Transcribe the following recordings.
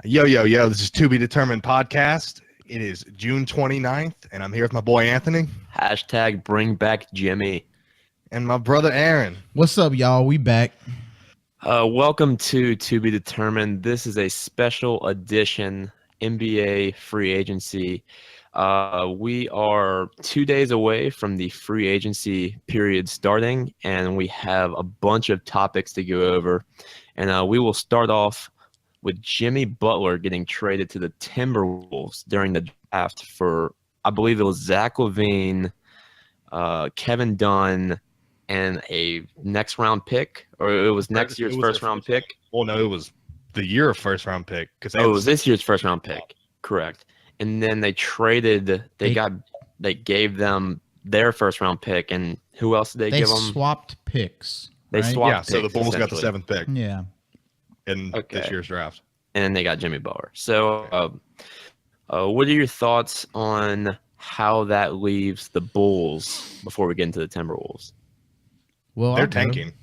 Yo, yo, yo, this is To Be Determined podcast. It is June 29th, and I'm here with my boy Anthony Hashtag bring back Jimmy. and my brother Aaron. What's up, y'all? We back. Welcome to Be Determined. This is a special edition NBA free agency. We are 2 days away from the free agency period starting, and we have a bunch of topics to go over. And we will start off with Jimmy Butler getting traded to the Timberwolves during the draft for, I believe it was Zach LaVine, Kevin Dunn, and a next round pick, or it was next year's first round pick. Well, no, it was the year of first round pick. It was this year's first round pick, correct? And then they traded. They gave them their first round pick, and who else did they give them? They swapped picks. They right? swapped. Yeah, so the picks, Bulls got the 7th pick Yeah. in this year's draft. And then they got Jimmy Butler. So, what are your thoughts on how that leaves the Bulls before we get into the Timberwolves? Well, They're tanking.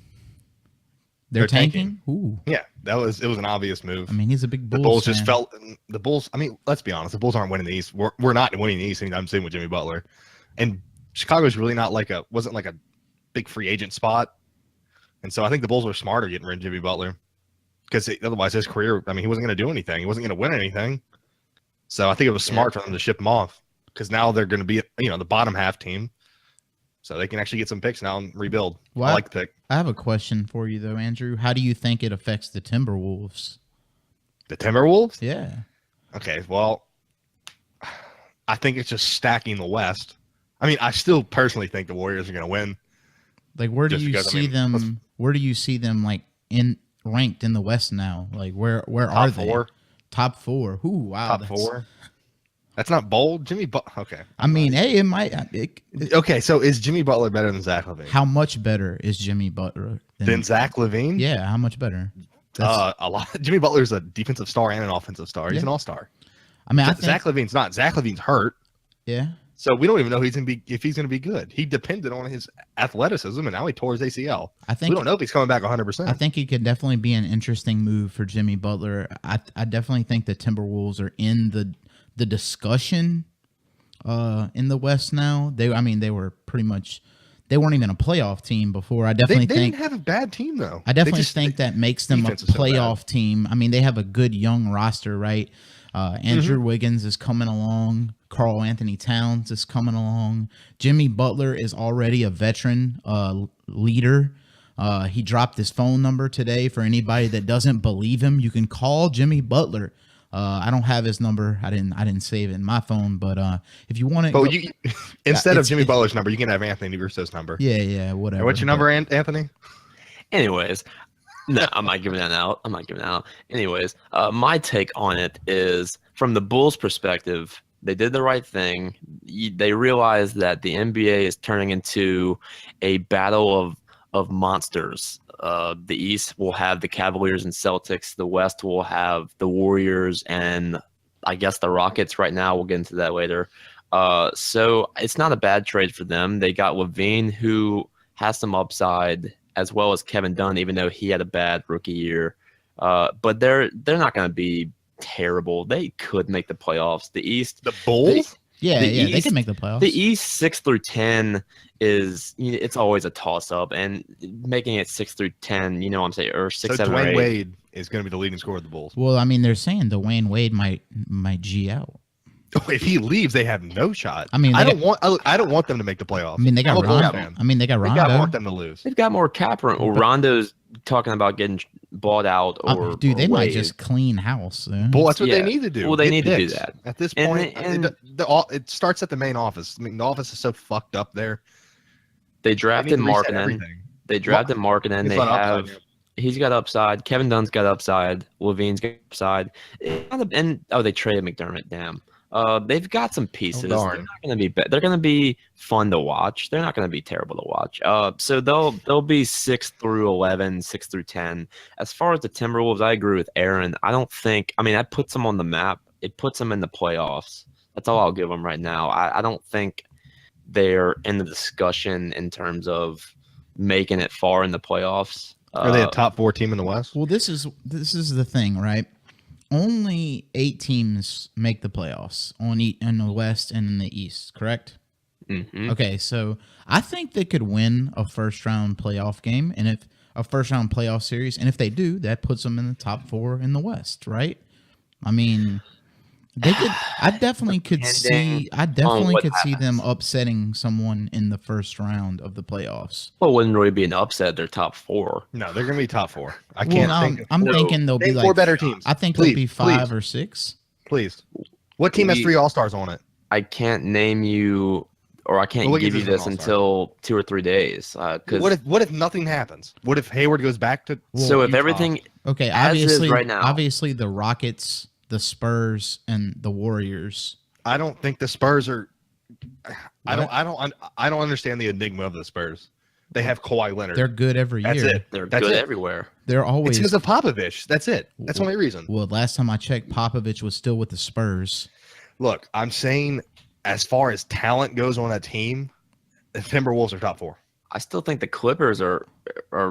They're tanking. Ooh. Yeah, it was an obvious move. I mean, he's a big The Bulls Bulls just fan. felt the Bulls. I mean, let's be honest. The Bulls aren't winning the East. We're not winning the East anytime soon with Jimmy Butler, and Chicago's really not wasn't like a big free agent spot, and so I think the Bulls were smarter getting rid of Jimmy Butler because otherwise his career. I mean, he wasn't going to do anything. He wasn't going to win anything. So I think it was smart for them to ship him off because now they're going to be the bottom half team, so they can actually get some picks now and rebuild. Well, I like the pick. I have a question for you, though, Andrew. How do you think it affects the Timberwolves? The Timberwolves. Yeah. Okay, well, I think it's just stacking the West. I mean, I still personally think the Warriors are going to win. Like, where do Just you because, I see mean, them? Where do you see them like ranked in the West now? Like, where are Top they? 4. Top 4. Ooh, wow. Top 4. That's not bold. Jimmy Butler. Okay. I mean, hey, it might. Okay, so is Jimmy Butler better than Zach LaVine? How much better is Jimmy Butler Than Zach LaVine? Yeah, how much better? A lot. Jimmy Butler's a defensive star and an offensive star. He's Yeah. an all-star. I mean, I think, Zach LaVine's not. Zach LaVine's hurt. yeah. So we don't even know if he's going to be good. He depended on his athleticism, and now he tore his ACL. We don't know if he's coming back 100%. I think it could definitely be an interesting move for Jimmy Butler. I definitely think the Timberwolves are in the discussion in the West now. They were pretty much, they weren't even a playoff team before. I definitely they think didn't have a bad team though. I definitely think that makes them a defense is so playoff team. I mean, they have a good young roster, right? Andrew Wiggins is coming along. Karl Anthony Towns is coming along. Jimmy Butler is already a veteran leader. He dropped his phone number today for anybody that doesn't believe him. You can call Jimmy Butler. I don't have his number. I didn't save it in my phone. But if you want to, but instead of Jimmy Butler's number, you can have Anthony Russo's number. Yeah, whatever. What's your number, Anthony? Anyways, no, I'm not giving that out. Anyways, my take on it is from the Bulls' perspective, they did the right thing. They realized that the NBA is turning into a battle of monsters. The East will have the Cavaliers and Celtics. The West will have the Warriors and I guess the Rockets right now. We'll get into that later. So it's not a bad trade for them. They got LaVine, who has some upside, as well as Kevin Dunn, even though he had a bad rookie year. But they're not going to be terrible. They could make the playoffs. The East, the Bulls, they can make the playoffs. The East 6 through 10 is it's always a toss up, and making it 6 through 10, what I'm saying, or 6, so 7, Dwayne or 8. Wade is going to be the leading scorer of the Bulls. Well, I mean, they're saying Dwayne Wade might G out. If he leaves, they have no shot. I mean, I don't want them to make the playoffs. I mean, they got Rondo. I want them to lose. They've got more cap room. Well, Rondo's talking about getting bought out, or dude, they might waived. just clean house. Well, that's what they need to do. Well, they Get need to do picks. that At this And- point. and- It starts at the main office. I mean, the office is so fucked up there. They drafted need to reset Markkinen. everything. They drafted Markkinen. They It's not have. upside. He's got upside. Kevin Dunn's got upside. LaVine's got upside. And they traded McDermott. Damn. They've got some pieces. They're darn. not going to be. They're going to be fun to watch. They're not going to be terrible to watch. So they'll be 6 through 11, 6 through 10. As far as the Timberwolves, I agree with Aaron. I don't think. I mean, that puts them on the map. It puts them in the playoffs. That's all I'll give them right now. I don't think they're in the discussion in terms of making it far in the playoffs. Are they a top 4 team in the West? Well, this is the thing, right? only 8 teams make the playoffs in the West and in the East, correct? Mm-hmm. Okay, so I think they could win a first round playoff game, and if a first round playoff series, and if they do, that puts them in the top 4 in the West, right? I mean, they could. I definitely could see. I definitely what could see them happens. upsetting someone in the first round of the playoffs. Well, it wouldn't really be an upset. They're top 4. No, they're gonna be top 4. I Well, can't no, think. I'm no, thinking they'll be Name like 4 better teams. I think Please, they'll be 5 please. or 6. Please. What team has 3 All-Stars on it? I can't name you, or I can't Wiggins give you isn't an this all-star. until 2 or 3 days. What if nothing happens? What if Hayward goes back to? So if Utah? everything, Okay, as is obviously, right now. obviously the Rockets, the Spurs, and the Warriors. I don't think the Spurs are. I don't understand the enigma of the Spurs. They have Kawhi Leonard. They're good every That's year. it. they're That's good it. everywhere. They're It's always because of Popovich. That's it. That's the only reason. well. Last time I checked, Popovich was still with the Spurs. Look, I'm saying as far as talent goes on a team, the Timberwolves are top 4. I still think the Clippers are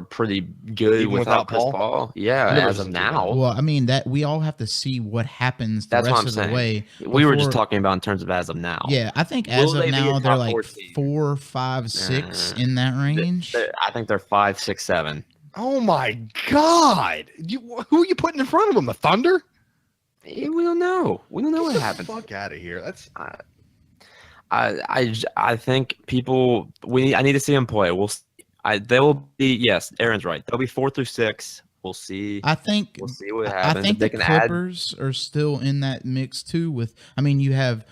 pretty good Even without without Chris Paul? Paul. Yeah, Clippers as of isn't too now. Well, I mean that we all have to see what happens the That's what rest I'm of saying. the way. We were just before- talking about in terms of as of now. Yeah, I think Will as they of be a now they're top like 4 team? 4, 5, 6 in that range. I think they're 5, 6, 7. Oh my God! Who are you putting in front of them? The Thunder? We don't know. We don't know what Get the happens. fuck out of here! That's I think people I need to see them play. They will be, yes, Aaron's right. They'll be 4 through 6. We'll see. I think We'll see what I happens. think If they the can add, Clippers are still in that mix too. With I mean, you have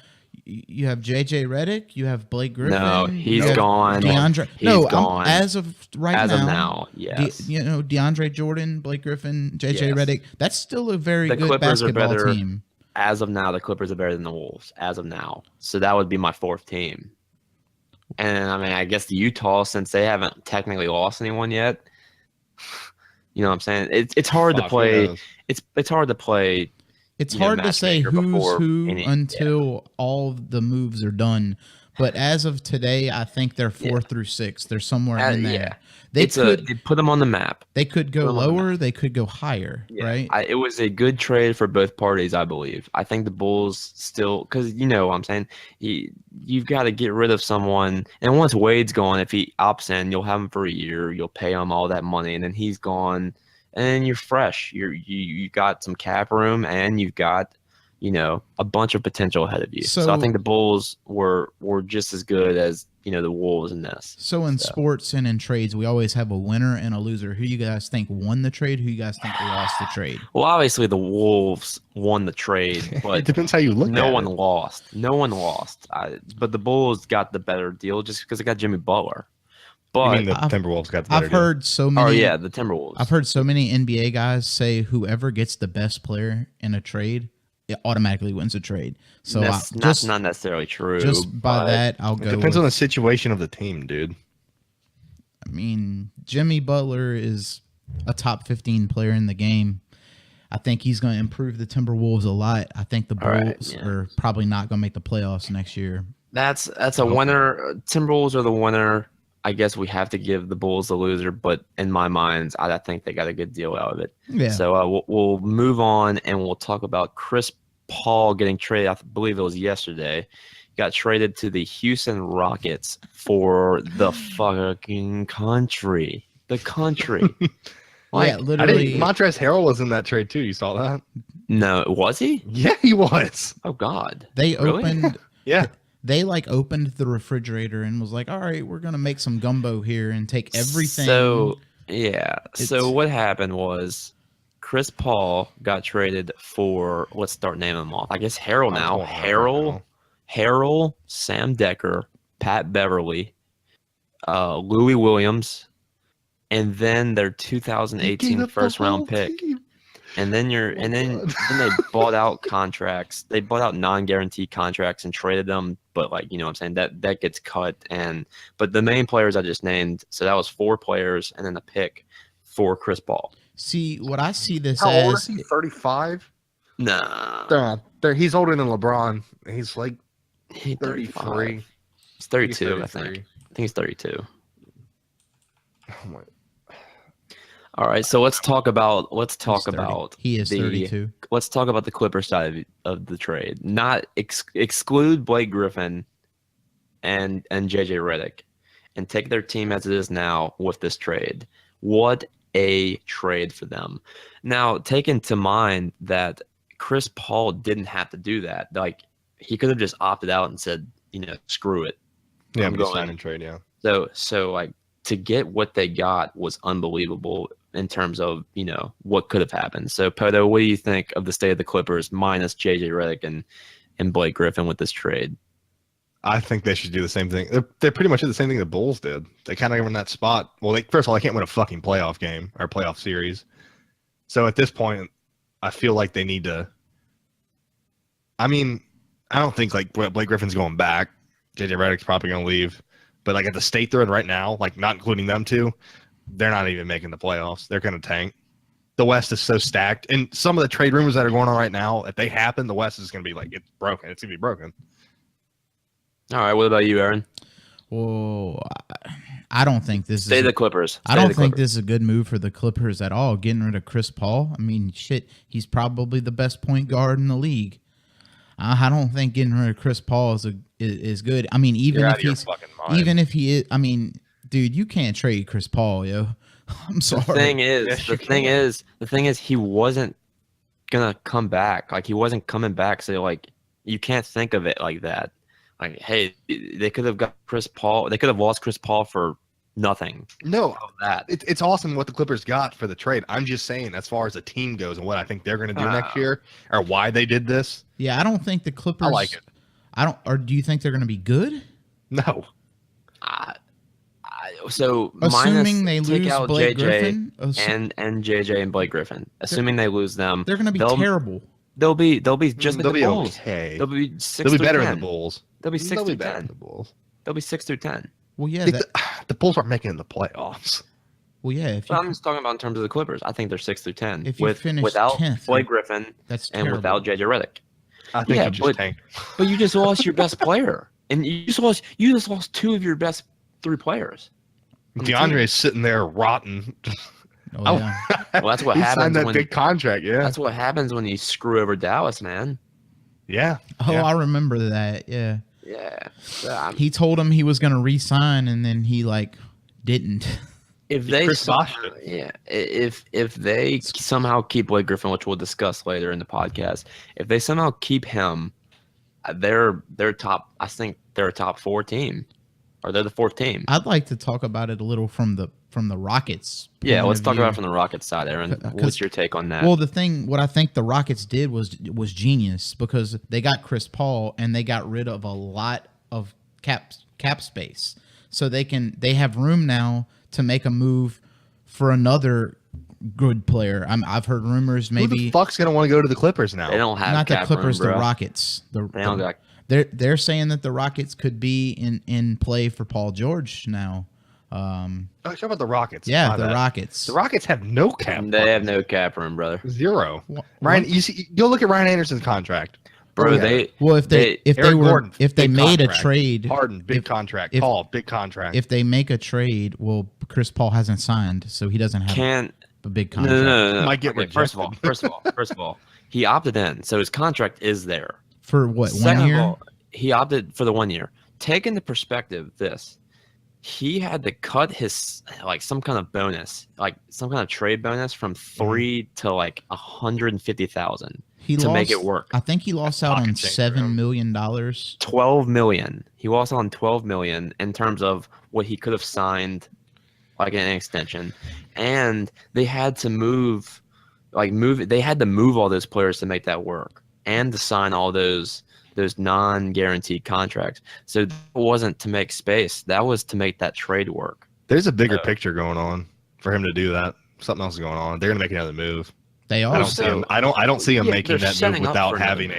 JJ Redick, you have Blake Griffin. No, you he's have gone. DeAndre. He's no, gone. as of right as now. of now, yes. DeAndre Jordan, Blake Griffin, JJ Yes. Redick. That's still a very The good Clippers are basketball better. team. As of now, the Clippers are better than the Wolves. As of now, so that would be my 4th team. And I mean, I guess Utah, since they haven't technically lost anyone yet. You know what I'm saying? It's hard to Fuck, play. who knows? It's hard to play. It's you know, hard to say matchmaker who's before who any- until all the moves are done. But as of today, I think they're 4 Yeah. through 6. They're somewhere in there. Yeah. They They put them on the map. They could go put 'em on the lower. They could go higher. Yeah. Right. It was a good trade for both parties, I believe. I think the Bulls still, because you know what I'm saying, you've got to get rid of someone. And once Wade's gone, if he opts in, you'll have him for a year. You'll pay him all that money, and then he's gone, and then you're fresh. You got some cap room, and you've got a bunch of potential ahead of you. So I So- think the Bulls were just as good as the Wolves in this. So in sports and in trades, we always have a winner and a loser. Who you guys think won the trade? Who you guys think lost the trade? Well, obviously the Wolves won the trade, it but depends how you look no at one it. lost. No one lost. But the Bulls got the better deal just because they got Jimmy Butler. You But mean the Timberwolves got the better I've deal? heard so many. oh yeah, the Timberwolves. I've heard so many NBA guys say whoever gets the best player in a trade, it automatically wins a trade. So That's not necessarily true. just by but that, I'll It go. depends on with- the situation of the team, dude. I mean, Jimmy Butler is a top 15 player in the game. I think he's going to improve the Timberwolves a lot. I think the All right, Bulls yeah. are probably not going to make the playoffs next year. That's a winner. Timberwolves are the winner. I guess we have to give the Bulls the loser, but in my mind, I think they got a good deal out of it. Yeah. So we'll move on and we'll talk about Chris Paul getting traded. I believe it was yesterday. Got traded to the Houston Rockets for the fucking country. The country. Yeah, literally. Montrezl Harrell was in that trade too. You saw that? No, was he? Yeah, he was. Oh God. They Really? opened. Yeah. They opened the refrigerator and was like, "All right, we're gonna make some gumbo here and take everything." So yeah. So It's- what happened was Chris Paul got traded for, let's start naming them off. I guess Harrell now. Harrell, Sam Decker, Pat Beverly, Louis Williams, and then their 2018 first round pick. And then then they bought out contracts. They bought out non-guaranteed contracts and traded them. But what I'm saying, that gets cut. But the main players I just named, so that was 4 players and then a pick for Chris Paul. See what I see this How old as. is he? 35. Nah, He's older than LeBron. He's like he's 33. He's 32, I 33. think. I think he's 32. Oh my. All right, so let's talk about He is the 32. let's talk about the Clippers side of the trade. Not exclude Blake Griffin and JJ Redick, and take their team as it is now with this trade. What a trade for them! Now, take into mind that Chris Paul didn't have to do that. Like, he could have just opted out and said, screw it. Yeah, I'm going. sign and trade. Yeah. So like, to get what they got was unbelievable in terms of, what could have happened. So, Poto, what do you think of the state of the Clippers minus JJ Redick and Blake Griffin with this trade? I think they should do the same thing. They pretty much did the same thing the Bulls did. They kind of were in that spot. Well, first of all, they can't win a fucking playoff game or playoff series. So at this point, I feel like they need to. I mean, I don't think like Blake Griffin's going back. JJ Redick's probably going to leave. But like at the state they're in right now, like not including them two, they're not even making the playoffs. They're going to tank. The West is so stacked. And some of the trade rumors that are going on right now, if they happen, the West is going to be like, it's broken. It's going to be broken. All right, what about you, Aaron? Well, I don't think this Stay is the Clippers. I don't think this is a good move for the Clippers at all, getting rid of Chris Paul. I mean, shit, he's probably the best point guard in the league. I don't think getting rid of Chris Paul is good. I mean, even if he is, I mean, dude, you can't trade Chris Paul, yo. I'm sorry. The thing is, he wasn't gonna come back. Like, he wasn't coming back. So like, you can't think of it like that. Like, hey, they could have got Chris Paul. They could have lost Chris Paul for nothing. No, it's awesome what the Clippers got for the trade. I'm just saying, as far as the team goes and what I think they're going to do next year, or why they did this. Yeah, I don't think the Clippers. I like it. Or do you think they're going to be good? No. So assuming they lose take out Blake JJ Griffin and JJ and Blake Griffin, assuming they lose them, they're going to be terrible. They'll be just like the Bulls. Okay. They'll be better than the Bulls. They'll be 6 through 10. Than the Bulls. They'll be 6 through 10. Well, yeah, the Bulls aren't making the playoffs. Well, yeah. I'm just talking about in terms of the Clippers. I think they're 6 through 10. If you finish without 10th, Blake Griffin and without JJ Redick. I think you just tanked. But you just lost your best player, and you just lost two of your best three players. DeAndre's sitting there rotten. Oh, yeah. Well, that's what he happens. Signed that big contract. Yeah, that's what happens when you screw over Dallas, man. Yeah. Oh, yeah. I remember that. Yeah. Yeah. He told him he was going to re-sign, and then he didn't. If they somehow keep Blake Griffin, which we'll discuss later in the podcast, if they somehow keep him, they're top. I think they're a top 4 team, or they're the 4th team. I'd like to talk about it a little from the Rockets. Yeah, let's talk about it from the Rockets side, Aaron. What's your take on that? Well, what I think the Rockets did was genius, because they got Chris Paul and they got rid of a lot of cap space, so they have room now to make a move for another good player. I've heard rumors maybe. Who the fuck's gonna want to go to the Clippers now? They don't have not cap the Clippers, room, the Rockets. They're saying that the Rockets could be in play for Paul George now. Talk about the Rockets. Yeah, the Rockets. The Rockets have no cap. They have no cap room, brother. Zero. Ryan, go look at Ryan Anderson's contract, bro. If they made a trade, Harden, big contract. Paul, big contract. If they make a trade, well, Chris Paul hasn't signed, so he doesn't have a big contract. No. Might get rejected. First of all, he opted in, so his contract is there for what? 1 year. Of all, he opted for the 1 year. Take into perspective this. He had to cut his some kind of bonus, some kind of trade bonus from 3 to 150,000 to make it work. I think he lost out on $7 million. $12 million. He lost out on $12 million in terms of what he could have signed, an extension, and they had to move all those players to make that work and to sign all those non-guaranteed contracts. So that wasn't to make space. That was to make that trade work. There's a bigger picture going on for him to do that. Something else is going on. They're going to make another move. They are. I don't see him making that move without having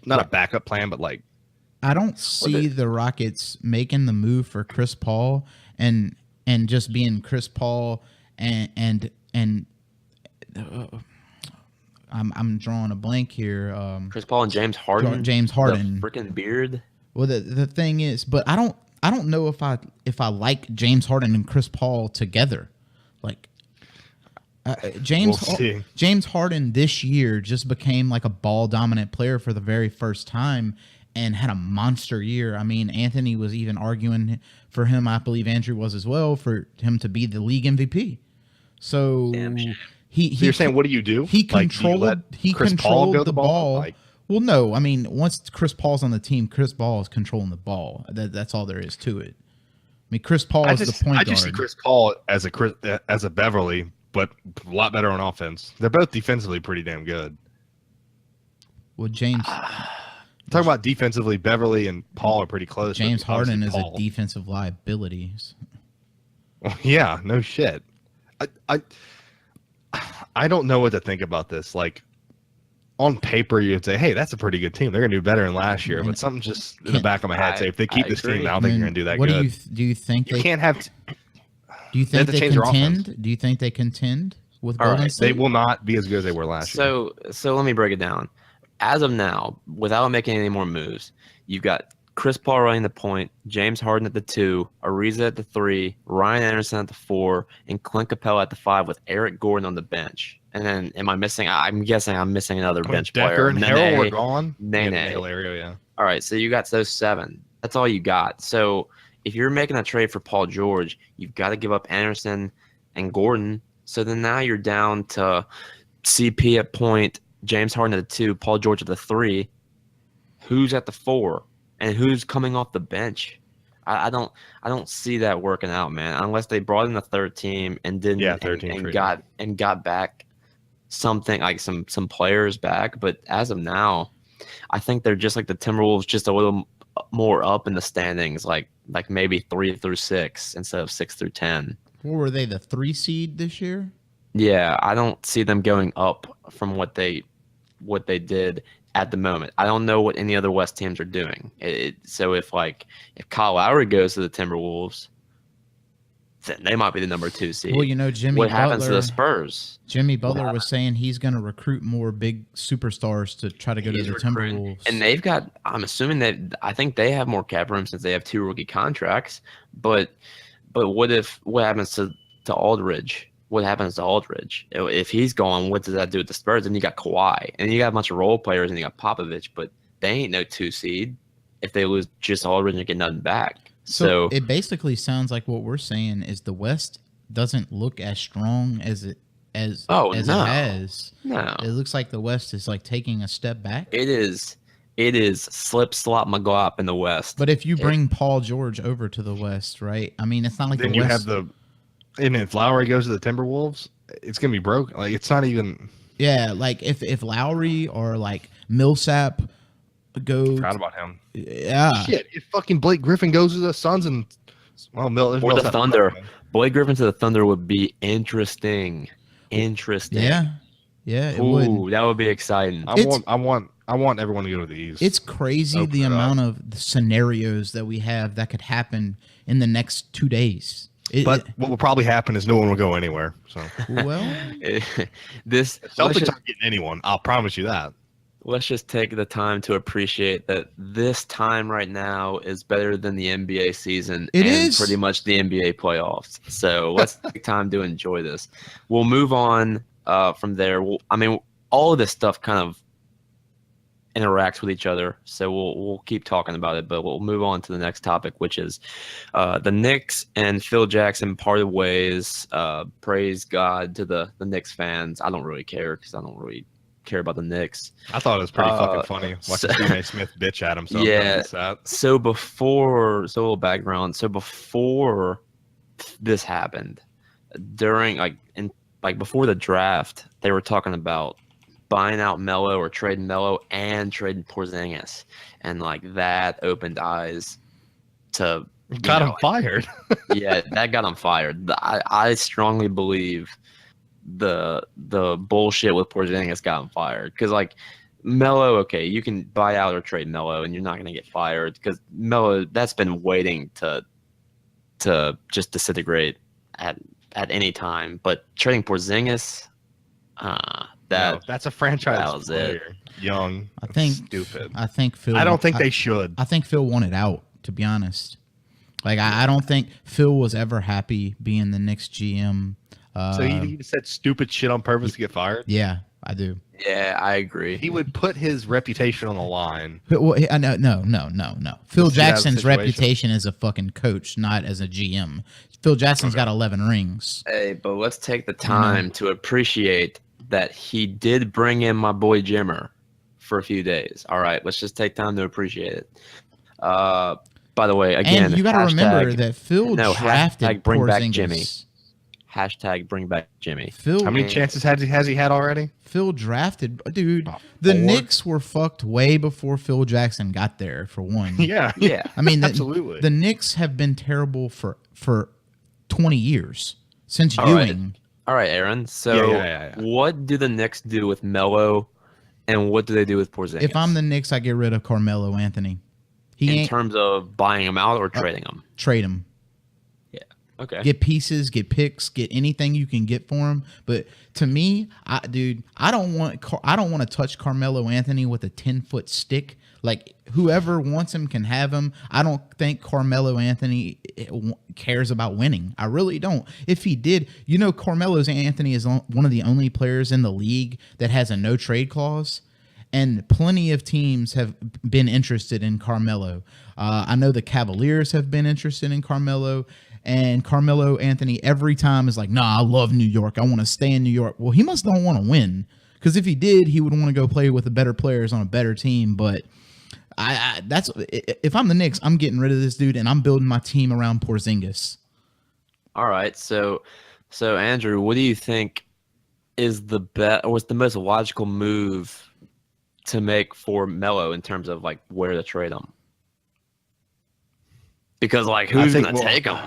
not a backup plan, but I don't see the Rockets making the move for Chris Paul and just being Chris Paul and I'm drawing a blank here. Chris Paul and James Harden. The freaking beard. Well, the thing is, but I don't know if I like James Harden and Chris Paul together. James Harden this year just became like a ball dominant player for the very first time and had a monster year. I mean, Anthony was even arguing for him. I believe Andrew was as well, for him to be the league MVP. So you're saying, what do you do? He controlled the ball. Like, well, no, I mean, once Chris Paul's on the team, Chris Paul is controlling the ball. That's all there is to it. I mean, Chris Paul is the point guard. I just see Chris Paul as a Beverly, but a lot better on offense. They're both defensively pretty damn good. Well, James, talking about defensively, Beverly and Paul are pretty close. James Harden is a defensive liability. Yeah, no shit. I don't know what to think about this. Like, on paper, you'd say, hey, that's a pretty good team. They're going to do better than last year. But something just in the back of my head say, if they keep this team, I don't think they're going to do that good. Do you think you can't have... Do you think they contend? Do you think they contend with Golden State? They will not be as good as they were last year. So let me break it down. As of now, without making any more moves, you've got Chris Paul running the point, James Harden at the 2, Ariza at the 3, Ryan Anderson at the 4, and Clint Capella at the 5 with Eric Gordon on the bench. And then, am I missing? I'm guessing I'm missing another bench Decker player. And Harrell were gone. Nene. Yeah. All right, so you got those 7. That's all you got. So if you're making a trade for Paul George, you've got to give up Anderson and Gordon. So then now you're down to CP at point, James Harden at the 2, Paul George at the 3. Who's at the 4? And who's coming off the bench? I don't see that working out, man. Unless they brought in a third team and got back something like some players back. But as of now, I think they're just like the Timberwolves, just a little more up in the standings, like maybe 3 through 6 instead of 6 through 10. What were they, the 3 seed this year? Yeah, I don't see them going up from what they did at the moment. I don't know what any other West teams are doing. So if Kyle Lowry goes to the Timberwolves, then they might be the number 2 seed. Well, Jimmy what Butler, happens to the Spurs? Jimmy Butler was saying he's going to recruit more big superstars to try to go to the Timberwolves. And they've got, I'm assuming I think they have more cap room since they have 2 rookie contracts. But what happens to Aldridge? What happens to Aldridge? If he's gone, what does that do with the Spurs? And you got Kawhi, and you got a bunch of role players, and you got Popovich, but they ain't no 2 seed if they lose just Aldridge and get nothing back. So it basically sounds like what we're saying is the West doesn't look as strong as it has. No. It looks like the West is like taking a step back. It is slip slop McGlop in the West. But if you bring Paul George over to the West, right? I mean, it's not like then the you West. And if Lowry goes to the Timberwolves, it's gonna be broke. Like, it's not even. Yeah, like if Lowry or like Millsap go. Proud about him. Yeah. Shit, if fucking Blake Griffin goes to the Suns and or the Thunder, Blake Griffin to the Thunder would be interesting. Yeah, it would. That would be exciting. I want everyone to go to the East. It's crazy the amount of scenarios that we have that could happen in the next 2 days. But what will probably happen is no one will go anywhere. So this Celtics aren't getting anyone. I'll promise you that. Let's just take the time to appreciate that this time right now is better than the NBA season and pretty much the NBA playoffs. So let's take time to enjoy this. We'll move on from there. All of this stuff kind of interacts with each other, so we'll keep talking about it, but we'll move on to the next topic, which is the Knicks and Phil Jackson parted ways. Praise God to the Knicks fans. I don't really care because I don't really care about the Knicks. I thought it was pretty fucking funny watching Stephen A. Smith bitch at him. So yeah. So a little background. So before this happened, before the draft, they were talking about buying out Melo or trading Melo and trading Porzingis, and that opened eyes to got him fired. Yeah, that got him fired. I strongly believe the bullshit with Porzingis got him fired because Melo, okay, you can buy out or trade Melo and you're not going to get fired because Melo, that's been waiting to just disintegrate at any time. But trading Porzingis, that's a franchise that was player. Young, stupid. I think Phil. I don't think they should. I think Phil wanted out, to be honest. I don't think Phil was ever happy being the Knicks GM. So he said stupid shit on purpose to get fired. Yeah, I do. Yeah, I agree. He would put his reputation on the line. Well, no. Phil Just to get out of the Jackson's situation. reputation as a fucking coach, not as a GM. Phil Jackson's got 11 rings. Hey, but let's take the time to appreciate that he did bring in my boy Jimmer for a few days. All right, let's just take time to appreciate it. By the way, again, And you got to remember that Phil drafted hashtag bring back Porzingis. Jimmy. Hashtag bring back Jimmy. Phil, How many chances has he had already? Phil drafted, dude. The 4. Knicks were fucked way before Phil Jackson got there. For one, Yeah. Yeah. I mean, Absolutely. The Knicks have been terrible for 20 years since All right. Ewing. All right, Aaron. So Yeah. what do the Knicks do with Melo, and what do they do with Porzingis? If I'm the Knicks, I get rid of Carmelo Anthony. He in ain't terms of buying him out or trading him. trade him. Okay. Get pieces, get picks, get anything you can get for him. But to me, I don't want to touch Carmelo Anthony with a 10-foot stick. Like, whoever wants him can have him. I don't think Carmelo Anthony cares about winning. I really don't. If he did, Carmelo Anthony is one of the only players in the league that has a no trade clause. And plenty of teams have been interested in Carmelo. I know the Cavaliers have been interested in Carmelo. And Carmelo Anthony every time is like, nah, I love New York. I want to stay in New York. Well, he must don't want to win. Because if he did, he would want to go play with the better players on a better team. But that's if I'm the Knicks, I'm getting rid of this dude, and I'm building my team around Porzingis. All right. So Andrew, what do you think is the best, or what's the most logical move to make for Melo in terms of like where to trade him? Because who's gonna take him?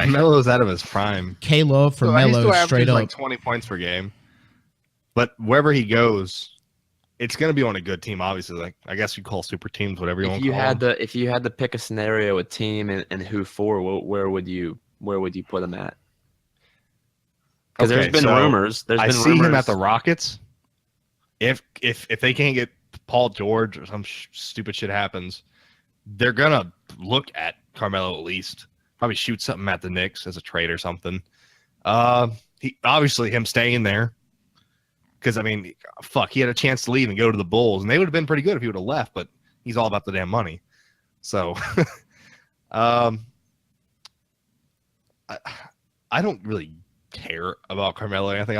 Melo's out of his prime. K-Love for He Melo still averages straight up. like 20 points per game. But wherever he goes, it's going to be on a good team. Obviously, like I guess you call super teams whatever you want to call them. If you had to pick a scenario, a team, and who for, where would you put him at? Because there's been rumors. I see him at the Rockets. If they can't get Paul George or some stupid shit happens, they're gonna look at Carmelo at least. Probably shoot something at the Knicks as a trade or something. He obviously him staying there. Because, I mean, fuck, he had a chance to leave and go to the Bulls, and they would have been pretty good if he would have left, but he's all about the damn money. So, I don't really care about Carmelo Anthony.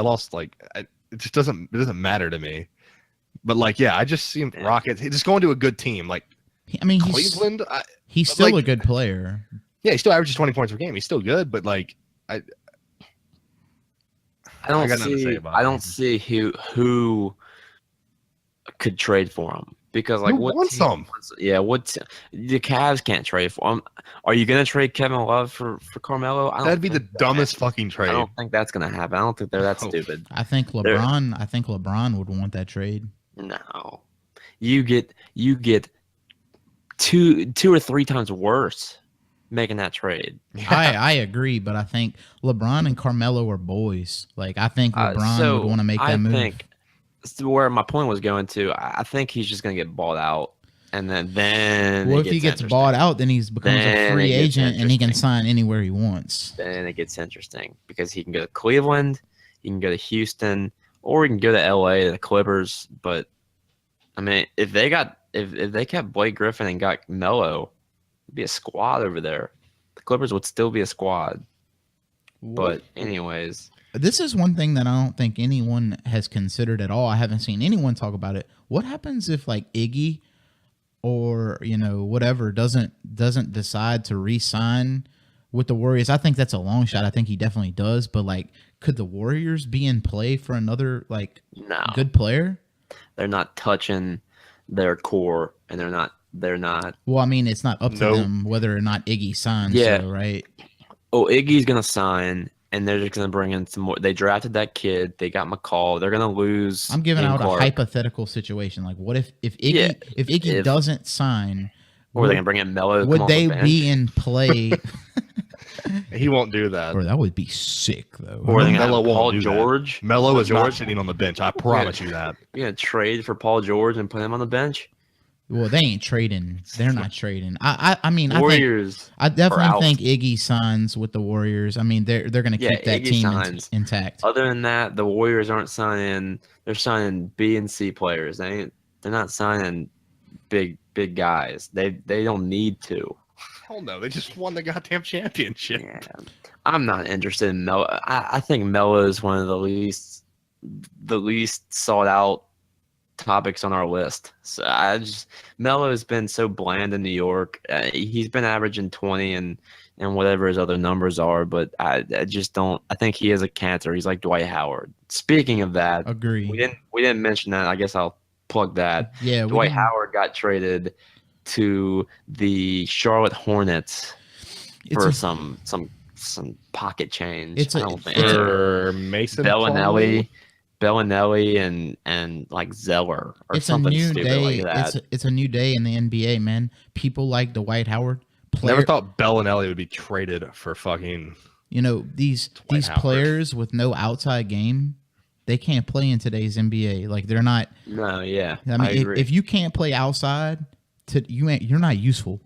It just doesn't matter to me. But, I just see him Rockets. He's just going to a good team. Cleveland. He's still a good player. Yeah, he still averages 20 points per game. He's still good, but, I don't see who could trade for him because who wants him? Yeah, the Cavs can't trade for him. Are you gonna trade Kevin Love for Carmelo? That'd be the dumbest fucking trade. I don't think that's gonna happen. I don't think they're that stupid. I think LeBron would want that trade. No, you get two or three times worse making that trade. I agree, but I think LeBron and Carmelo are boys. I think LeBron would want to make that move. I think where my point was going to, I think he's just going to get bought out, and then if he gets bought out, then he becomes a free agent and he can sign anywhere he wants. Then it gets interesting because he can go to Cleveland, he can go to Houston, or he can go to LA, the Clippers. But I mean, if they kept Blake Griffin and got Melo, be a squad over there. The Clippers would still be a squad. But anyways, this is one thing that I don't think anyone has considered at all. I haven't seen anyone talk about it. What happens if Iggy or whatever doesn't decide to re-sign with the Warriors? I think that's a long shot. I think he definitely does. But could the Warriors be in play for another no, good player? They're not touching their core, and they're not. Well, I mean, it's not up to them whether or not Iggy signs. Yeah. So, right. Oh, Iggy's gonna sign, and they're just gonna bring in some more. They drafted that kid. They got McCall. They're gonna lose. I'm giving out a hypothetical situation. What if Iggy doesn't sign? Or are they gonna bring in Melo? Would they be in play? He won't do that. Or that would be sick, though. Or are they Melo gonna won't Paul do George? That. Melo is not sitting on the bench. I promise you that. You're gonna trade for Paul George and put him on the bench? Well, they ain't trading. They're not trading. I mean, Warriors. I definitely out. think Iggy signs with the Warriors. I mean, they're going to keep that Iggy team signs. intact. Other than that, the Warriors aren't signing. They're signing B and C players. They're not signing big guys. They don't need to. Hell no, they just won the goddamn championship. Yeah, I'm not interested in Melo. I think Melo is one of the least sought out topics on our list. So Melo has been so bland in New York. He's been averaging 20 and whatever his other numbers are, but I just don't. I think he is a cancer. He's like Dwight Howard. Speaking of that, Agree. We didn't mention that. I guess I'll plug that. Yeah, Dwight Howard got traded to the Charlotte Hornets for some pocket change. For Mason Bellinelli and like Zeller or something stupid like that. It's a new day in the NBA, man. People like Dwight Howard. Never thought Bellinelli would be traded for fucking. You know, these players with no outside game, they can't play in today's NBA. Like they're not. No, yeah. I mean, if you can't play outside, you're not useful.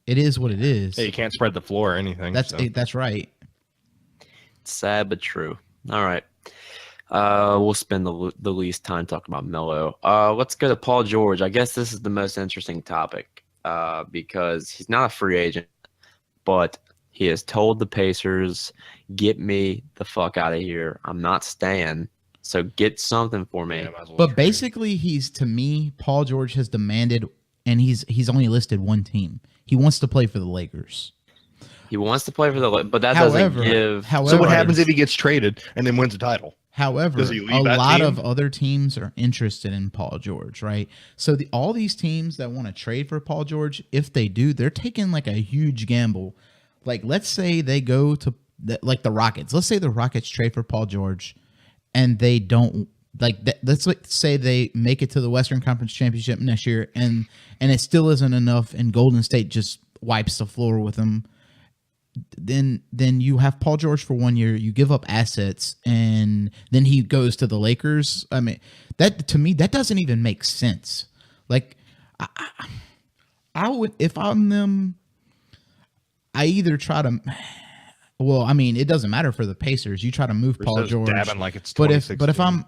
It is what it is. Yeah, you can't spread the floor or anything. That's right. Sad but true. All right. We'll spend the least time talking about Melo. Let's go to Paul George. I guess this is the most interesting topic because he's not a free agent, but he has told the Pacers, "Get me the fuck out of here. I'm not staying. So get something for me." But basically, Paul George has demanded, and he's only listed one team. He wants to play for the Lakers. He wants to play for the, but that doesn't give. So what happens if he gets traded and then wins a title? However, a lot of other teams are interested in Paul George, right? So all these teams that want to trade for Paul George, if they do, they're taking like a huge gamble. Like, let's say they go to the Rockets. Let's say the Rockets trade for Paul George, and they don't let's say they make it to the Western Conference Championship next year, and it still isn't enough, and Golden State just wipes the floor with them. Then you have Paul George for 1 year. You give up assets, and then he goes to the Lakers. I mean, that to me that doesn't even make sense. Like, I would, if I'm them, I either try to. Well, I mean, it doesn't matter for the Pacers. You try to move Paul George, like it's but if I'm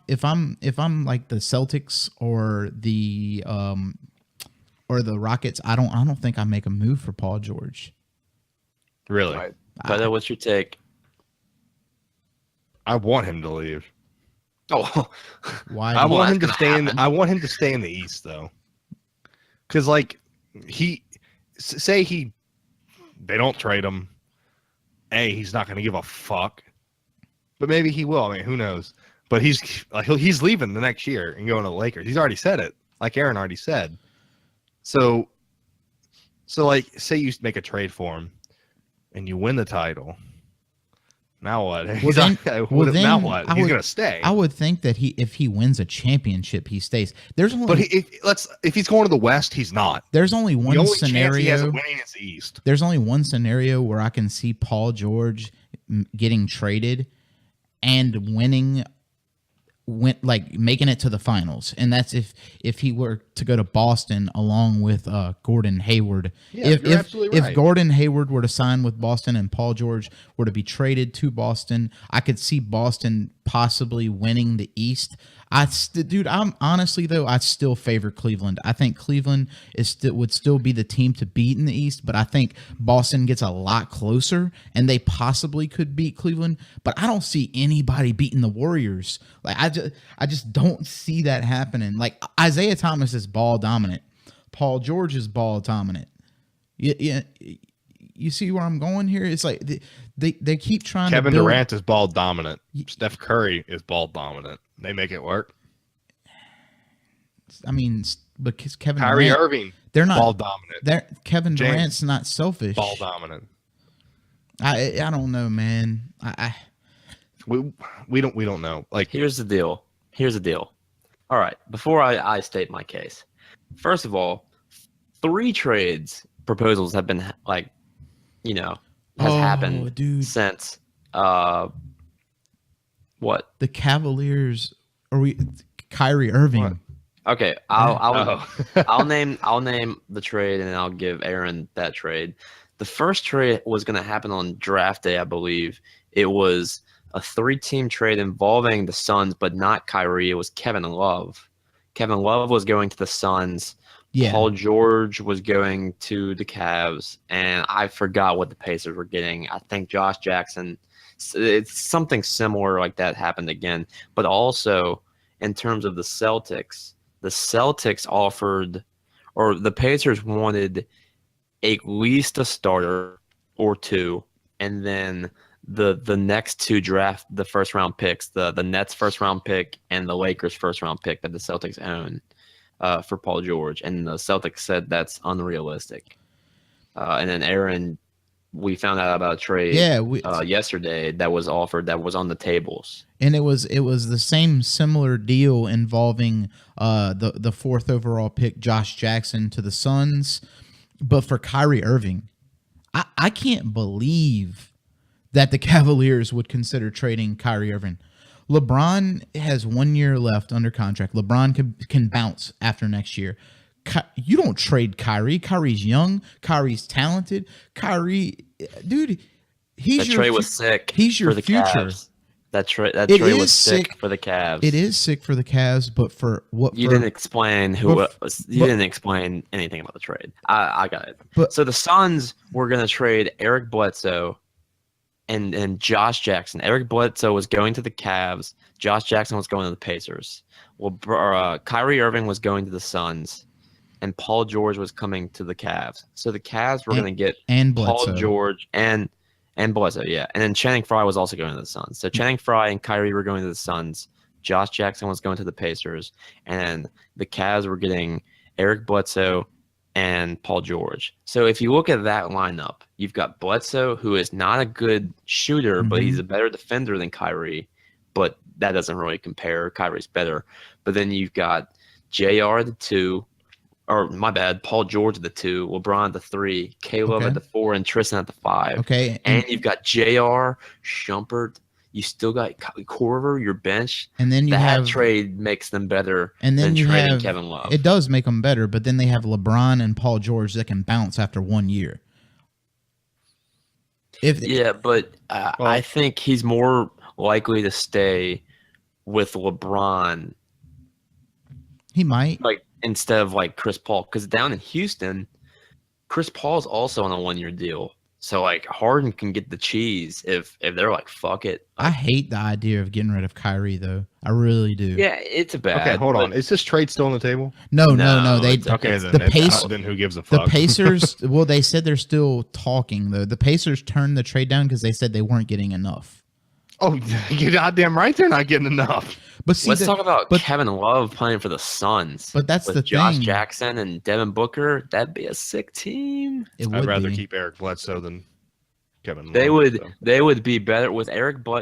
like the Celtics or the Rockets, I don't think I make a move for Paul George. Really? Right. But what's your take? I want him to leave. Oh, why? I want him to stay in. I want him to stay in the East, though, because like they don't trade him. He's not going to give a fuck, but maybe he will. I mean, who knows? But he's leaving the next year and going to the Lakers. He's already said it, like Aaron already said. So like, say you make a trade for him, and you win the title. Now what? Now what? He's going to stay. I would think that if he wins a championship, he stays. There's only, but if he's going to the West, he's not. There's only one scenario. He has of winning is the East. There's only one scenario where I can see Paul George getting traded and making it to the finals, and that's if he were to go to Boston along with Gordon Hayward. Yeah, you're absolutely right. If Gordon Hayward were to sign with Boston and Paul George were to be traded to Boston, I could see Boston possibly winning the East. I'm honestly though, I still favor Cleveland. I think Cleveland would still be the team to beat in the East, but I think Boston gets a lot closer, and they possibly could beat Cleveland. But I don't see anybody beating the Warriors. Like I just don't see that happening. Like Isaiah Thomas is ball dominant, Paul George is ball dominant. Yeah. You see where I'm going here? It's like they keep trying. Kevin Durant is ball dominant. Steph Curry is ball dominant. They make it work. I mean, because Kyrie Irving, they're not ball dominant. Kevin Durant's not selfish. Ball dominant. I don't know, man. We don't know. Like, here's the deal. All right, before I state my case, first of all, 3 trades proposals have been happened since what? The Cavaliers Kyrie Irving. What? Okay, I'll name the trade, and then I'll give Aaron that trade. The first trade was going to happen on draft day, I believe. It was a 3-team trade involving the Suns, but not Kyrie. It was Kevin Love. Kevin Love was going to the Suns. Yeah. Paul George was going to the Cavs, and I forgot what the Pacers were getting. I think Josh Jackson. It's something similar like that happened again. But also, in terms of the Celtics offered, or the Pacers wanted at least a starter or two, and then the next two draft the first round picks, the Nets first round pick and the Lakers first round pick that the Celtics own for Paul George, and the Celtics said that's unrealistic. And then Aaron, we found out about a trade yesterday that was offered, that was on the tables. And it was the same similar deal involving the 4th overall pick, Josh Jackson, to the Suns, but for Kyrie Irving. I can't believe that the Cavaliers would consider trading Kyrie Irving. LeBron has 1 year left under contract. LeBron can bounce after next year. You don't trade Kyrie. Kyrie's young. Kyrie's talented. Kyrie, dude, that trade was sick. He's your for the future. Cavs. That trade was sick for the Cavs. It is sick for the Cavs, but for what? You didn't explain didn't explain anything about the trade. I got it. So the Suns were going to trade Eric Bledsoe and Josh Jackson. Eric Bledsoe was going to the Cavs. Josh Jackson was going to the Pacers. Well, Kyrie Irving was going to the Suns, and Paul George was coming to the Cavs. So the Cavs were going to get Paul George and Bledsoe, yeah. And then Channing Frye was also going to the Suns. So Channing Frye and Kyrie were going to the Suns. Josh Jackson was going to the Pacers. And the Cavs were getting Eric Bledsoe and Paul George. So if you look at that lineup, you've got Bledsoe, who is not a good shooter, but he's a better defender than Kyrie. But that doesn't really compare. Kyrie's better. But then you've got JR at the 2, or my bad, Paul George at the 2, LeBron at the 3, Caleb at the 4, and Tristan at the 5. Okay. And you've got JR, Shumpert. You still got Corver, your bench. And then that trade makes them better and then than trading Kevin Love. It does make them better, but then they have LeBron and Paul George that can bounce after 1 year. But I think he's more likely to stay with LeBron. He might. Instead of Chris Paul, because down in Houston, Chris Paul's also on a 1 year deal. So Harden can get the cheese if they're fuck it. I hate the idea of getting rid of Kyrie though. I really do. Yeah, it's a bad. Okay, hold on. Is this trade still on the table? No. Then who gives a fuck? The Pacers. Well, they said they're still talking though. The Pacers turned the trade down because they said they weren't getting enough. Oh, you're goddamn right. They're not getting enough. But see, let's talk about Kevin Love playing for the Suns. But that's with the Josh thing. Jackson and Devin Booker. That'd be a sick team. I'd rather keep Eric Bledsoe than Kevin Love. They would be better with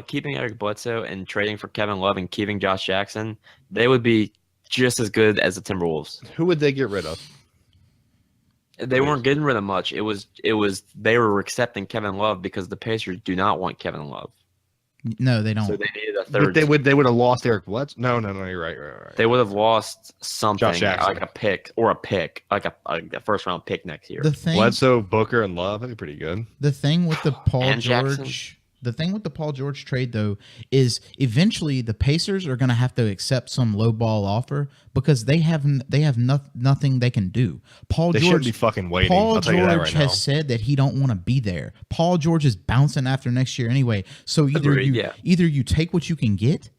keeping Eric Bledsoe and trading for Kevin Love and keeping Josh Jackson. They would be just as good as the Timberwolves. Who would they get rid of? They weren't getting rid of much. It was they were accepting Kevin Love because the Pacers do not want Kevin Love. No, they don't. So they needed a third. But they would have lost Eric Bledsoe. No, you're right. They would have lost something like a pick, like a first round pick next year. Bledsoe, Booker, and Love, that'd be pretty good. The thing with the Paul And George, Jackson. the thing with the Paul George trade though is eventually the Pacers are going to have to accept some lowball offer because they have nothing they can do. They shouldn't be fucking waiting. Paul I'll tell you that George right has now. said that he don't want to be there. Paul George is bouncing after next year anyway. So either you take what you can get,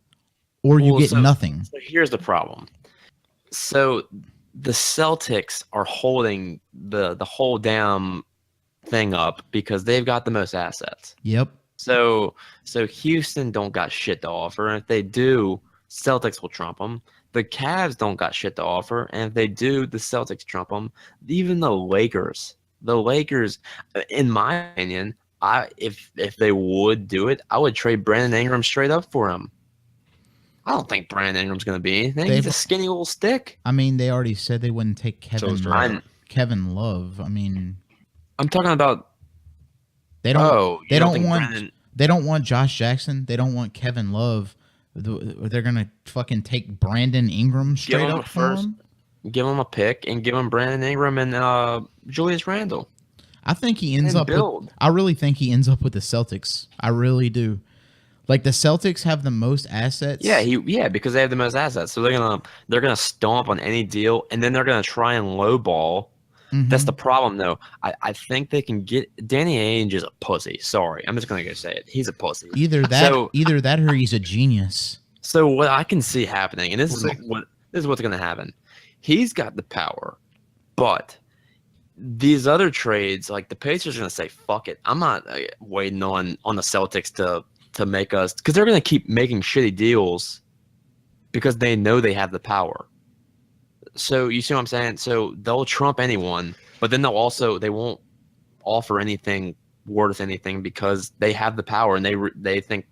or you get nothing. So here's the problem. So the Celtics are holding the whole damn thing up because they've got the most assets. Yep. So Houston don't got shit to offer, and if they do, Celtics will trump them. The Cavs don't got shit to offer, and if they do, the Celtics trump them. Even the Lakers, in my opinion, if they would do it, I would trade Brandon Ingram straight up for him. I don't think Brandon Ingram's going to be anything. He's a skinny little stick. I mean, they already said they wouldn't take Kevin Love. I mean, I'm talking about. They don't want Josh Jackson. They don't want Kevin Love. They're gonna fucking take Brandon Ingram straight him up for him. Give him a pick and give him Brandon Ingram and Julius Randle. I think he ends And up. build. I really think he ends up with the Celtics. I really do. Like the Celtics have the most assets. Yeah, because they have the most assets. So they're gonna stomp on any deal, and then they're gonna try and lowball. Mhm. That's the problem, though. I think they can get Danny Ainge is a pussy. Sorry, I'm just gonna go say it. He's a pussy. Either that, or he's a genius. So what I can see happening, and this is what's gonna happen. He's got the power, but these other trades, like the Pacers, are gonna say, "Fuck it, I'm not waiting on the Celtics to make us," because they're gonna keep making shitty deals because they know they have the power. So you see what I'm saying? So they'll trump anyone, but then they won't offer anything worth anything because they have the power and they think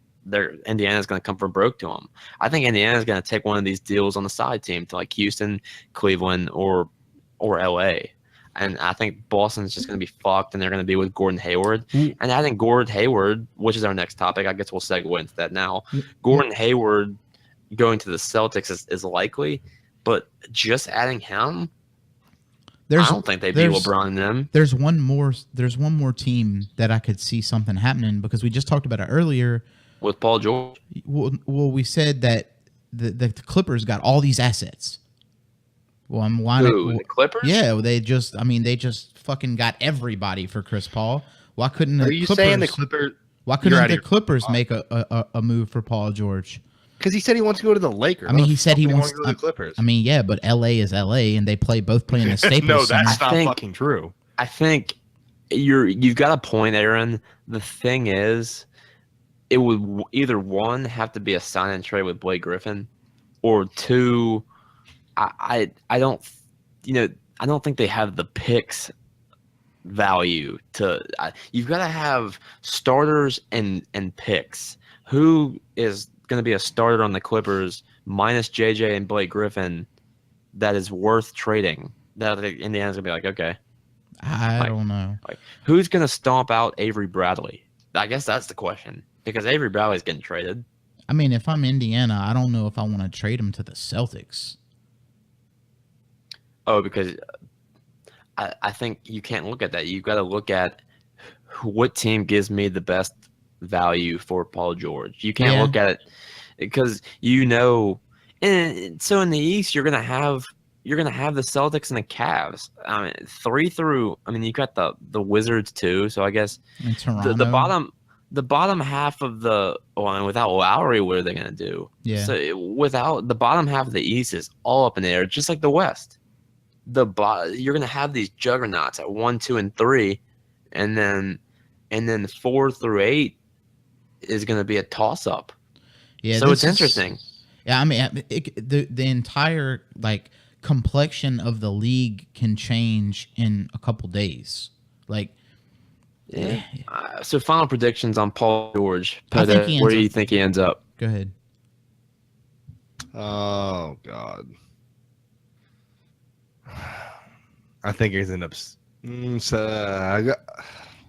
Indiana's going to come for broke to them. I think Indiana's going to take one of these deals on the side team to like Houston, Cleveland, or LA. And I think Boston's just going to be fucked, and they're going to be with Gordon Hayward. And I think Gordon Hayward, which is our next topic, I guess we'll segue into that now. Gordon Hayward going to the Celtics is likely. But just adding him, I don't think they beat LeBron and them. There's one more team that I could see something happening because we just talked about it earlier with Paul George. Well, we said that the Clippers got all these assets. Well, the Clippers? Yeah, they just fucking got everybody for Chris Paul. Why couldn't the Clippers? Saying the Clippers? Why couldn't the Clippers make a move for Paul George? Because he said he wants to go to the Lakers. I mean, he said he wants to go to the Clippers. I mean, yeah, but LA is LA, and they both play in the Staples No, Center. that's not fucking true. I think you've got a point, Aaron. The thing is, it would either one have to be a sign and trade with Blake Griffin, or two, I don't think they have the picks value to. You've got to have starters and picks. Who is going to be a starter on the Clippers minus JJ and Blake Griffin that is worth trading? That Indiana's going to be like, okay. I don't know. Like, who's going to stomp out Avery Bradley? I guess that's the question, because Avery Bradley's getting traded. I mean, if I'm Indiana, I don't know if I want to trade him to the Celtics. Oh, because I think you can't look at that. You've got to look at what team gives me the best value for Paul George. You can't look at it because and so in the East you're gonna have the Celtics and the Cavs. I mean, 3 through. I mean, you got the Wizards too. So I guess the bottom half of without Lowry, what are they gonna do? Yeah. So without the bottom half of the East is all up in the air, just like the West. You're gonna have these juggernauts at 1, 2, and 3, and then 4 through 8 is going to be a toss-up. Yeah, so it's interesting. Yeah, I mean, the entire complexion of the league can change in a couple days. So final predictions on Paul George. Where do you think he ends up? Go ahead. Oh God, I think he's end up.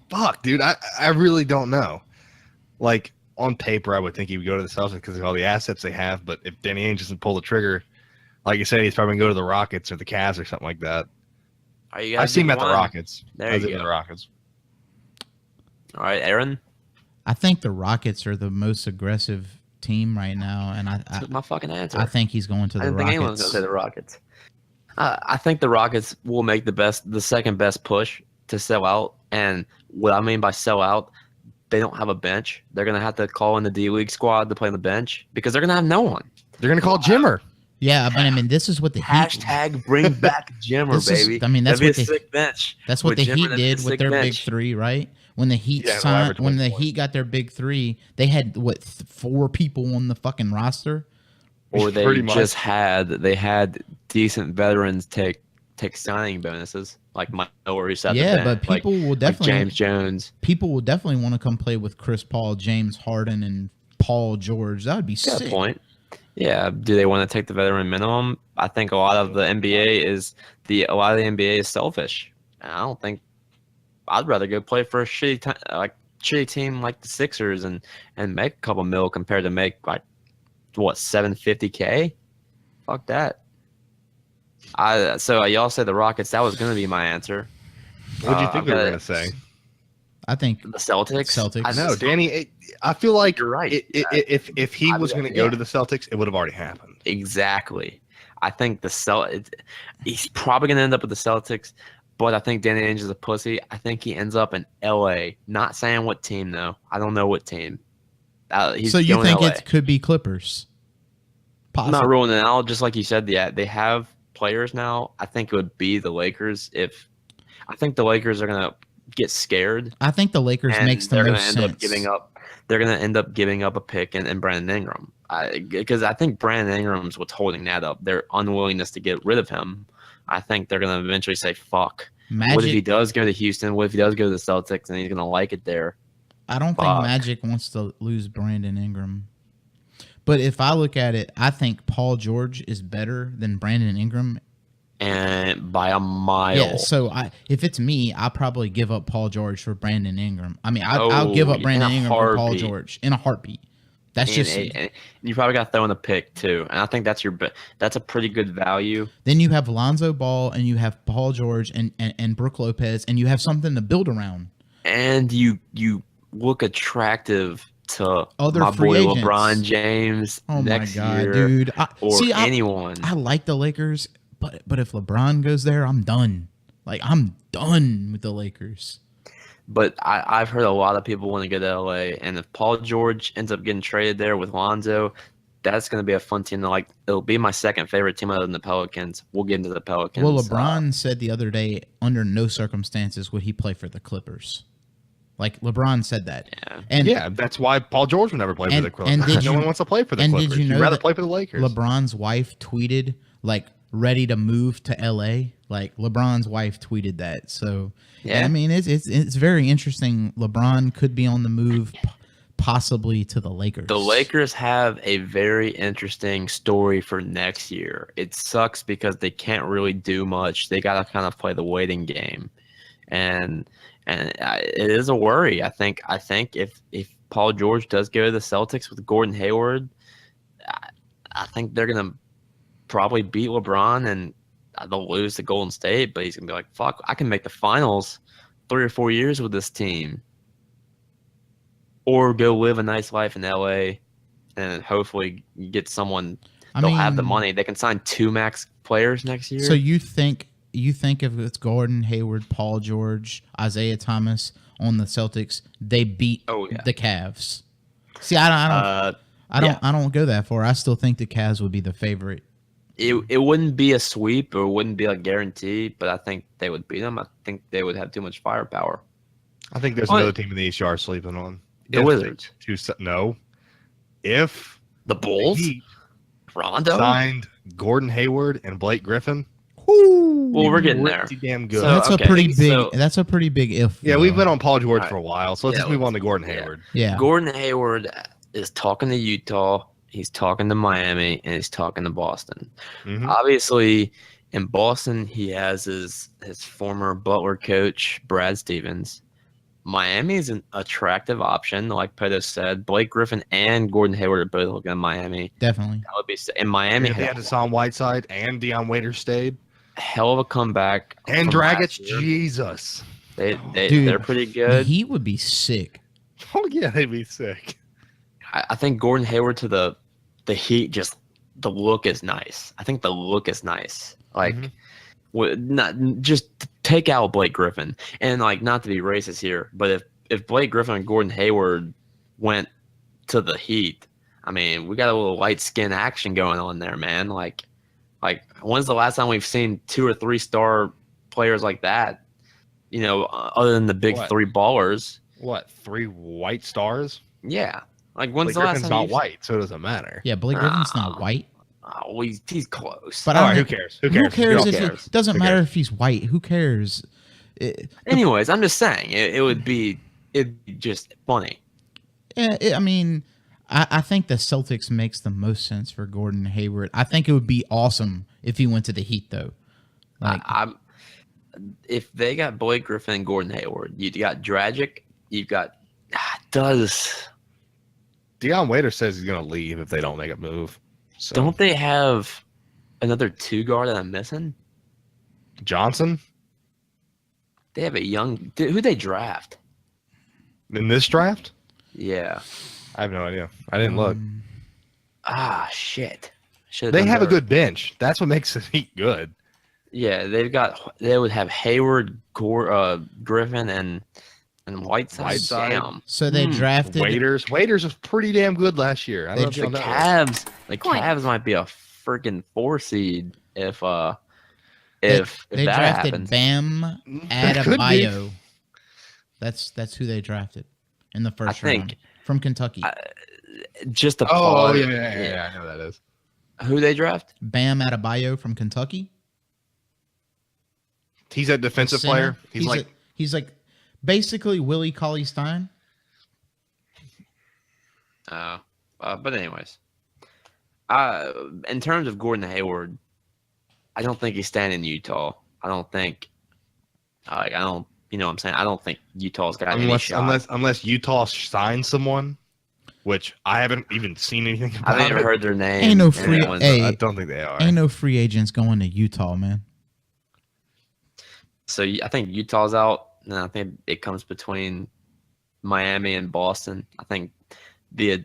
Fuck, dude, I really don't know. Like, on paper, I would think he would go to the Celtics because of all the assets they have. But if Danny Ainge doesn't pull the trigger, like you said, he's probably going to go to the Rockets or the Cavs or something like that. I've seen him at the Rockets. There you go. The Rockets. All right, Aaron? I think the Rockets are the most aggressive team right now. And That's my fucking answer. I think he's going to the Rockets. I didn't think anyone's going to say the Rockets. I think the Rockets will make the second best push to sell out. And what I mean by sell out, they don't have a bench. They're going to have to call in the D-League squad to play on the bench because they're going to have no one. They're going to call Jimmer. Yeah, but I mean, this is what the Hashtag bring back Jimmer, baby. That's what a sick bench. That's what the Heat did with their big three, right? When the Heat when the Heat got their big three, they had 4 people on the fucking roster. Or they had decent veterans take signing bonuses, like Mike Miller said. Yeah, but people will definitely James Jones. People will definitely want to come play with Chris Paul, James Harden, and Paul George. That would be sick. Good point. Yeah. Do they want to take the veteran minimum? I think a lot of the NBA is selfish. I don't think. I'd rather go play for a shitty team like the Sixers and make a couple mil compared to make like what, $750K? Fuck that. So y'all said the Rockets. That was gonna be my answer. What do you think I've they were got going to say? I think The Celtics. Celtics. No, Danny. I feel like You're right. If he was going to go to the Celtics, it would have already happened. Exactly. I think he's probably going to end up with the Celtics, but I think Danny Ainge is a pussy. I think he ends up in LA. Not saying what team, though. I don't know what team. He's so you going think LA. it could be Clippers? I'm not ruling it out. Just like you said, yeah, they have players now. I think it would be the Lakers. I think the Lakers are going to get scared. I think the Lakers and makes the they're most gonna sense. They're going to end up giving up a pick in Brandon Ingram. Because I think Brandon Ingram's what's holding that up. Their unwillingness to get rid of him. I think they're going to eventually say, fuck. What if he does go to Houston? What if he does go to the Celtics and he's going to like it there? I don't think Magic wants to lose Brandon Ingram. But if I look at it, I think Paul George is better than Brandon Ingram. And by a mile. Yeah, so if it's me, I'll probably give up Paul George for Brandon Ingram. I mean, I'll give up Brandon Ingram for Paul George in a heartbeat. That's and you probably got to throw in a pick too, and I think that's a pretty good value. Then you have Lonzo Ball, and you have Paul George, and Brook Lopez, and you have something to build around. And you look attractive to other my free boy agents. LeBron James. Oh next my god, year, dude! Anyone. I like the Lakers, but if LeBron goes there, I'm done. Like I'm done with the Lakers. But I've heard a lot of people want to go to LA, and if Paul George ends up getting traded there with Lonzo, that's going to be a fun team to like. It'll be my second favorite team other than the Pelicans. We'll get into the Pelicans. Well, LeBron said the other day, under no circumstances would he play for the Clippers. Like LeBron said that. Yeah. And that's why Paul George would never play for the Clippers. And no one wants to play for the Clippers. Did you know You'd rather that play for the Lakers. LeBron's wife tweeted like ready to move to LA. Like LeBron's wife tweeted that. So yeah, I mean it's very interesting. LeBron could be on the move, possibly to the Lakers. The Lakers have a very interesting story for next year. It sucks because they can't really do much. They got to kind of play the waiting game, and it is a worry. I think if Paul George does go to the Celtics with Gordon Hayward, I think they're gonna probably beat LeBron and they'll lose to Golden State. But he's gonna be like, "Fuck, I can make the finals 3 or 4 years with this team, or go live a nice life in LA, and hopefully get someone. They'll have the money. They can sign 2 max players next year." So you think if it's Gordon Hayward, Paul George, Isaiah Thomas on the Celtics, they beat the Cavs? See, I don't go that far. I still think the Cavs would be the favorite. It wouldn't be a sweep or it wouldn't be a guarantee, but I think they would beat them. I think they would have too much firepower. I think there's another team in the East you are sleeping on. The Wizards. If the Bulls, Rondo signed Gordon Hayward and Blake Griffin. Well, we're getting there. Damn good. So that's a pretty big. That's a pretty big if. Yeah, we've been on Paul George for a while, so let's just move on to Gordon Hayward. Yeah, Gordon Hayward is talking to Utah. He's talking to Miami, and he's talking to Boston. Mm-hmm. Obviously, in Boston, he has his former Butler coach, Brad Stevens. Miami is an attractive option, like Pedo said. Blake Griffin and Gordon Hayward are both looking at Miami. Definitely. That would be in Miami. If they had Hassan Whiteside and Deion Waiters stayed. Hell of a comeback. And Dragic, Jesus. They're pretty good. He would be sick. Oh, yeah, they'd be sick. I think Gordon Hayward to the Heat, just the look is nice. I think the look is nice. Like, not just take out Blake Griffin. And, like, not to be racist here, but if Blake Griffin and Gordon Hayward went to the Heat, I mean, we got a little light skin action going on there, man. Like, when's the last time we've seen 2 or 3 star players like that? You know, other than the big 3 ballers. What, 3 white stars? Yeah. Like, when's Blake the last Griffin's time not white, so it doesn't matter. Yeah, Blake Griffin's not white. Oh, he's close. But who cares? Who cares? It doesn't matter if he's white. Who cares? Anyways, I'm just saying it'd be just funny. Yeah, I mean, I think the Celtics makes the most sense for Gordon Hayward. I think it would be awesome if he went to the Heat, though. Like, if they got Blake Griffin and Gordon Hayward, you got Dragic, you've got does Deion Waiters says he's gonna leave if they don't make a move. So Don't they have another 2 guard that I'm missing? Johnson They have a young dude. Who they draft? in this draft? Yeah. I have no idea. I didn't look. Ah, shit. Should've They done have a better. good bench. That's what makes the Heat good. Yeah, they would have Hayward, Griffin, and Whiteside. Whiteside. Damn. So they drafted. Waiters. Waiters was pretty damn good last year. I don't know if The you know. Cavs, the Point. Cavs might be a freaking 4 seed if They that drafted happens. Bam That could be. Adebayo. That's who they drafted in the first think- round from Kentucky. Just a Oh, pause. yeah. I know that is. Who they draft? Bam Adebayo from Kentucky. He's a defensive Center. player. He's like basically Willie Cauley-Stein. But anyways, in terms of Gordon Hayward, I don't think he's staying in Utah. I don't think. I don't. You know what I'm saying? I don't think Utah's got any shot. unless Utah signs someone, which I haven't even seen anything I about. haven't even it. heard their name. Ain't no and free- anyone's- hey, I don't think they are. Ain't no free agents going to Utah, man. So I think Utah's out, and I think it comes between Miami and Boston. I think the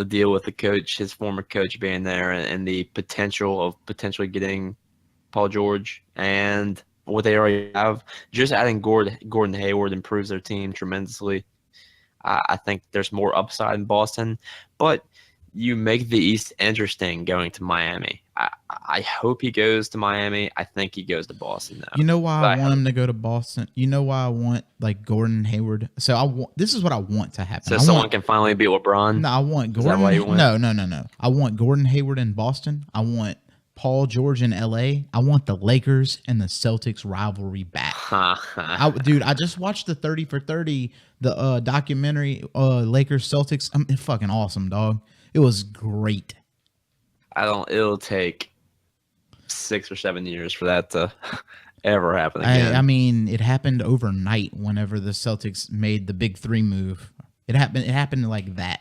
deal with the coach, his former coach being there, and the potential of potentially getting Paul George and what they already have, just adding Gordon Hayward improves their team tremendously. I think there's more upside in Boston, but you make the East interesting going to Miami. I hope he goes to Miami. I think he goes to Boston though. You know why But I want him to go to Boston? You know why I want like Gordon Hayward? So this is what I want to happen. So I someone want, can finally beat LeBron. No, I want Is that Gordon. why you want? No. I want Gordon Hayward in Boston. I want Paul George in LA. I want the Lakers and the Celtics rivalry back. Dude, I just watched the 30 for 30, the documentary, Lakers Celtics. It's fucking awesome, dog. It was great. It'll take 6 or 7 years for that to ever happen again. I mean, it happened overnight whenever the Celtics made the big 3 move. It happened like that.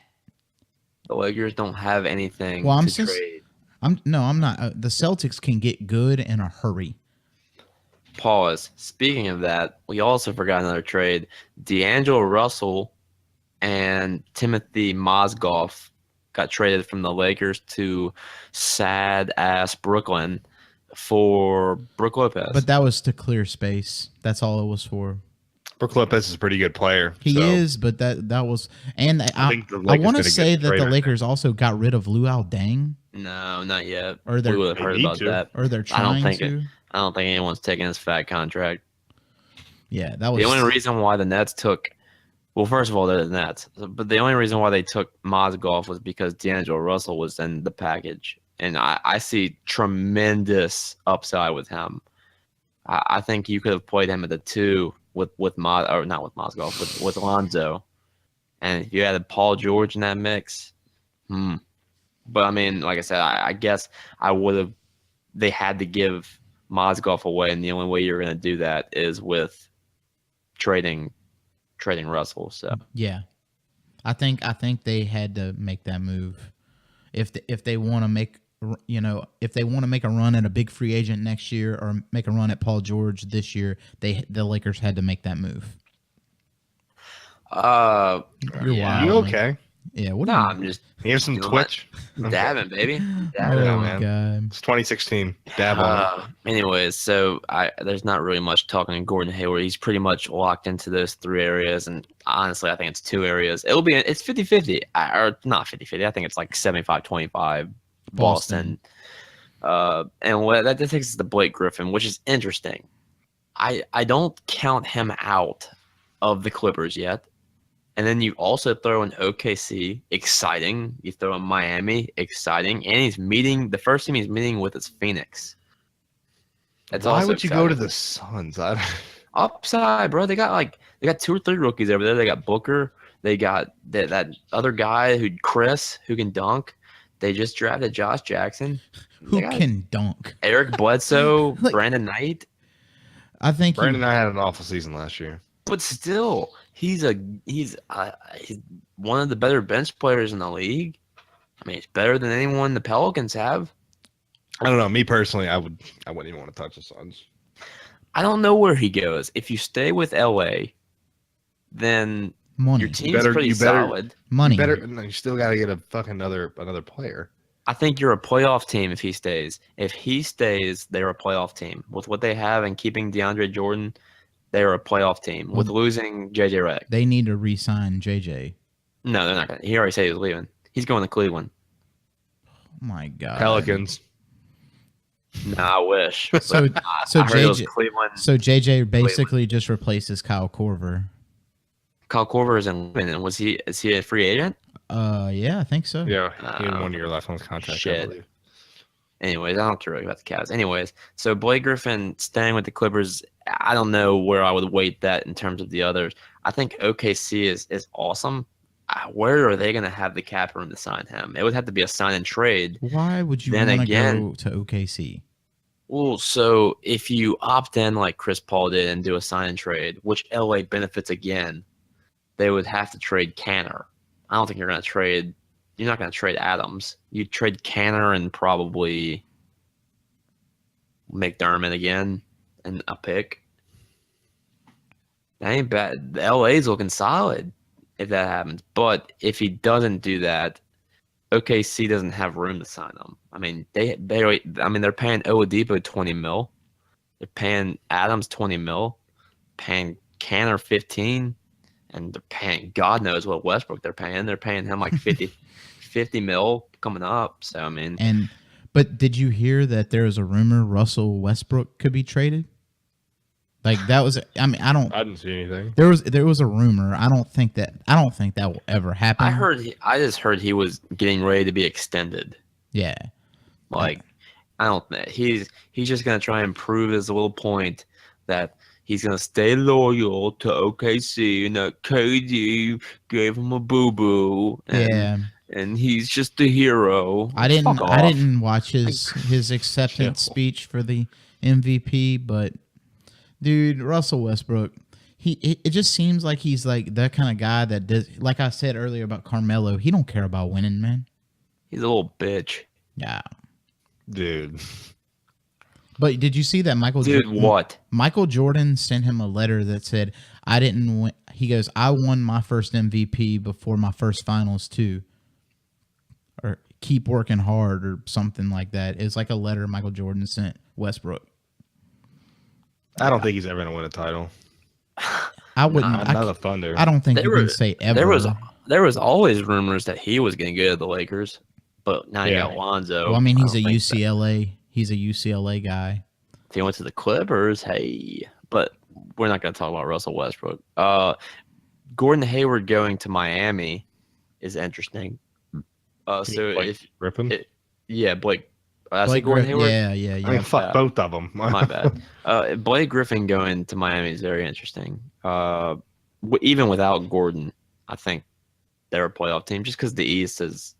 The Lakers don't have anything Well, to trade. I'm not. The Celtics can get good in a hurry. Pause. Speaking of that, we also forgot another trade. D'Angelo Russell and Timothy Mozgov got traded from the Lakers to sad-ass Brooklyn for Brook Lopez. But that was to clear space. That's all it was for. Brook Lopez is a pretty good player. He so is, but that was, and I think the want Lakers to did a say good that trade the on Lakers also got rid of Luau Deng, No, not yet. Or they're- we would have They heard need about to. that. or they're I don't trying think to. I don't think anyone's taking his fat contract. Yeah, that was The only reason why the Nets took, well, first of all, they're the Nets, but the only reason why they took Mozgov was because D'Angelo Russell was in the package, and I see tremendous upside with him. I think you could have played him at the 2 with not with Mozgov, with Lonzo, and if you added Paul George in that mix, But I mean, like I said, I guess I would have. They had to give Mozgov away, and the only way you're going to do that is with trading Russell. So Yeah, I think they had to make that move if they want to make if they want to make a run at a big free agent next year or make a run at Paul George this year, the Lakers had to make that move. uh, You're yeah. wild. You man. okay? Yeah. What? no, are I'm just You have some You know twitch. dabbing, baby. you, Dabbing. oh man. God. It's 2016. Dab on it. Anyways, so there's not really much talking in Gordon Hayward. He's pretty much locked into those 3 areas, and honestly, I think it's 2 areas. It's 50-50, or not 50-50. I think it's like 75-25 Boston. And what that takes us to Blake Griffin, which is interesting. I don't count him out of the Clippers yet. And then you also throw in OKC, exciting. You throw in Miami, exciting. And the first team he's meeting with is Phoenix. That's Why also would you go to exciting. the Suns? Upside, bro? They got 2 or 3 rookies over there. They got Booker. They got that other guy Chris, who can dunk. They just drafted Josh Jackson. Who They got can dunk? Eric Bledsoe, Like- Brandon Knight. I think Brandon and I had an awful season last year. But still, he's one of the better bench players in the league. I mean, it's better than anyone the Pelicans have. I don't know. Me personally, I wouldn't even want to touch the Suns. I don't know where he goes. If you stay with LA, then Money. your team's pretty solid. Money. You still got to get a fucking another player. I think you're a playoff team if he stays. If he stays, they're a playoff team. With what they have and keeping DeAndre Jordan, they're a playoff team. With losing JJ Redick. They need to re-sign JJ. No, they're not going to. He already said he was leaving. He's going to Cleveland. Oh my God. Pelicans. Nah, I wish. So I heard it was JJ Cleveland. So JJ basically just replaces Kyle Korver. Kyle Korver is in Cleveland. Is he a free agent? Yeah, I think so. Yeah, he had 1 year left on his contract. Shit. I believe. Anyways, I don't care really about the Cavs. Anyways, so Blake Griffin staying with the Clippers, I don't know where I would weight that in terms of the others. I think OKC is awesome. Where are they going to have the cap room to sign him? It would have to be a sign and trade. Why would you Then want to again- go to OKC? Well, so if you opt in like Chris Paul did and do a sign and trade, which LA benefits again, they would have to trade Canner. I don't think you're going to trade. You're not going to trade Adams. You trade Canner and probably McDermott again and a pick. That ain't bad. The LA's looking solid if that happens. But if he doesn't do that, OKC doesn't have room to sign him. I mean, they're paying Oladipo $20 million. They're paying Adams $20 million, paying Canner $15, and they're paying God knows what Westbrook they're paying. They're paying him like $50 million coming up. So I mean, but did you hear that there was a rumor Russell Westbrook could be traded? Like that was, I didn't see anything. There was a rumor. I don't think that will ever happen. I just heard he was getting ready to be extended. Yeah. Like, I don't think he's just gonna try and prove his little point that he's gonna stay loyal to OKC and that KD gave him a boo boo. And he's just the hero. I didn't watch his acceptance speech for the MVP, but dude, Russell Westbrook, it just seems like he's like that kind of guy that does, like I said earlier about Carmelo, he don't care about winning, man. He's a little bitch. Yeah. Dude. But did you see that Michael Jordan sent him a letter that said, I didn't win. He goes, I won my first MVP before my first finals too. Or keep working hard or something like that. It's like a letter Michael Jordan sent Westbrook. I don't think he's ever going to win a title. I wouldn't. Not a Thunder. I don't think you can say ever. There was always rumors that he was going to go to the Lakers, but now you got Lonzo. Well, I mean, he's a UCLA. He's a UCLA guy. If he went to the Clippers, hey. But we're not going to talk about Russell Westbrook. Gordon Hayward going to Miami is interesting. Griffin? Blake. Blake Gordon Hayward. Yeah. I mean, fuck both of them. My bad. Blake Griffin going to Miami is very interesting. Even without Gordon, I think they're a playoff team just because the East is,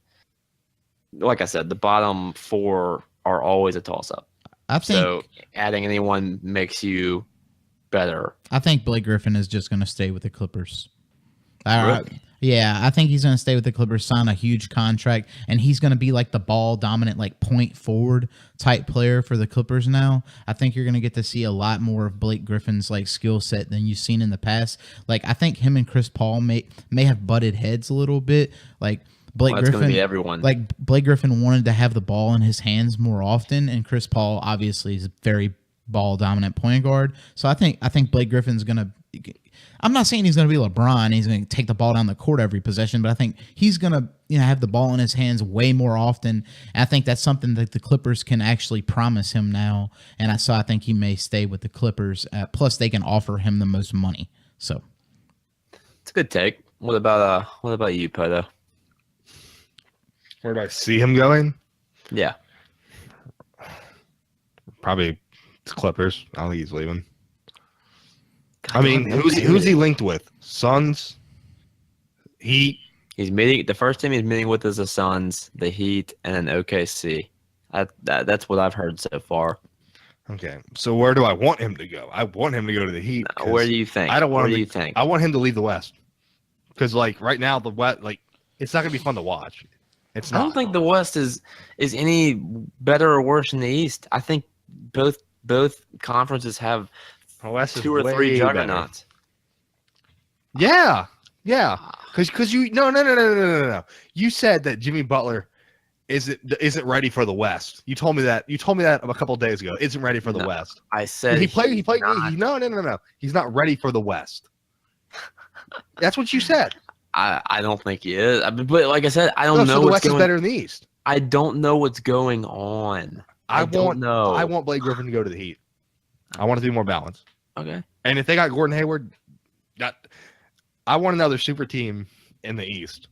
like I said, the bottom four are always a toss-up. So adding anyone makes you better. I think Blake Griffin is just going to stay with the Clippers. Really? Yeah, I think he's going to stay with the Clippers, sign a huge contract, and he's going to be like the ball dominant, like point forward type player for the Clippers now. I think you're going to get to see a lot more of Blake Griffin's like skill set than you've seen in the past. Like I think him and Chris Paul may have butted heads a little bit. Like Griffin, gonna be everyone. Like Blake Griffin wanted to have the ball in his hands more often, and Chris Paul obviously is a very ball dominant point guard. So I think Blake Griffin's going to. I'm not saying he's going to be LeBron. He's going to take the ball down the court every possession, but I think he's going to have the ball in his hands way more often. And I think that's something that the Clippers can actually promise him now. And I think he may stay with the Clippers. Plus, they can offer him the most money. So it's a good take. What about you, Poto? Where do I see him going? Yeah, probably the Clippers. I don't think he's leaving. I mean, who's he linked with? Suns, Heat. He's meeting. The first team he's meeting with is the Suns, the Heat, and then OKC. That's what I've heard so far. Okay, so where do I want him to go? I want him to go to the Heat. Where do you think? I don't want Where him do to, you think? I want him to leave the West because, like, right now the West, like, it's not gonna be fun to watch. It's I not. don't think the West is any better or worse than the East. I think both conferences have The West is 2 or 3 way better. juggernauts. Yeah, because you no. You said that Jimmy Butler isn't ready for the West. You told me that. You told me that a couple of days ago. Isn't ready for the No, West. I said He played. not. No. He's not ready for the West. That's what you said. I don't think he is. I mean, but like I said, I don't No, know so the what's West is going. better than the East. I don't know what's going on. I don't know. I want Blake Griffin to go to the Heat. I want it to be more balanced. Okay. And if they got Gordon Hayward, I want another super team in the East.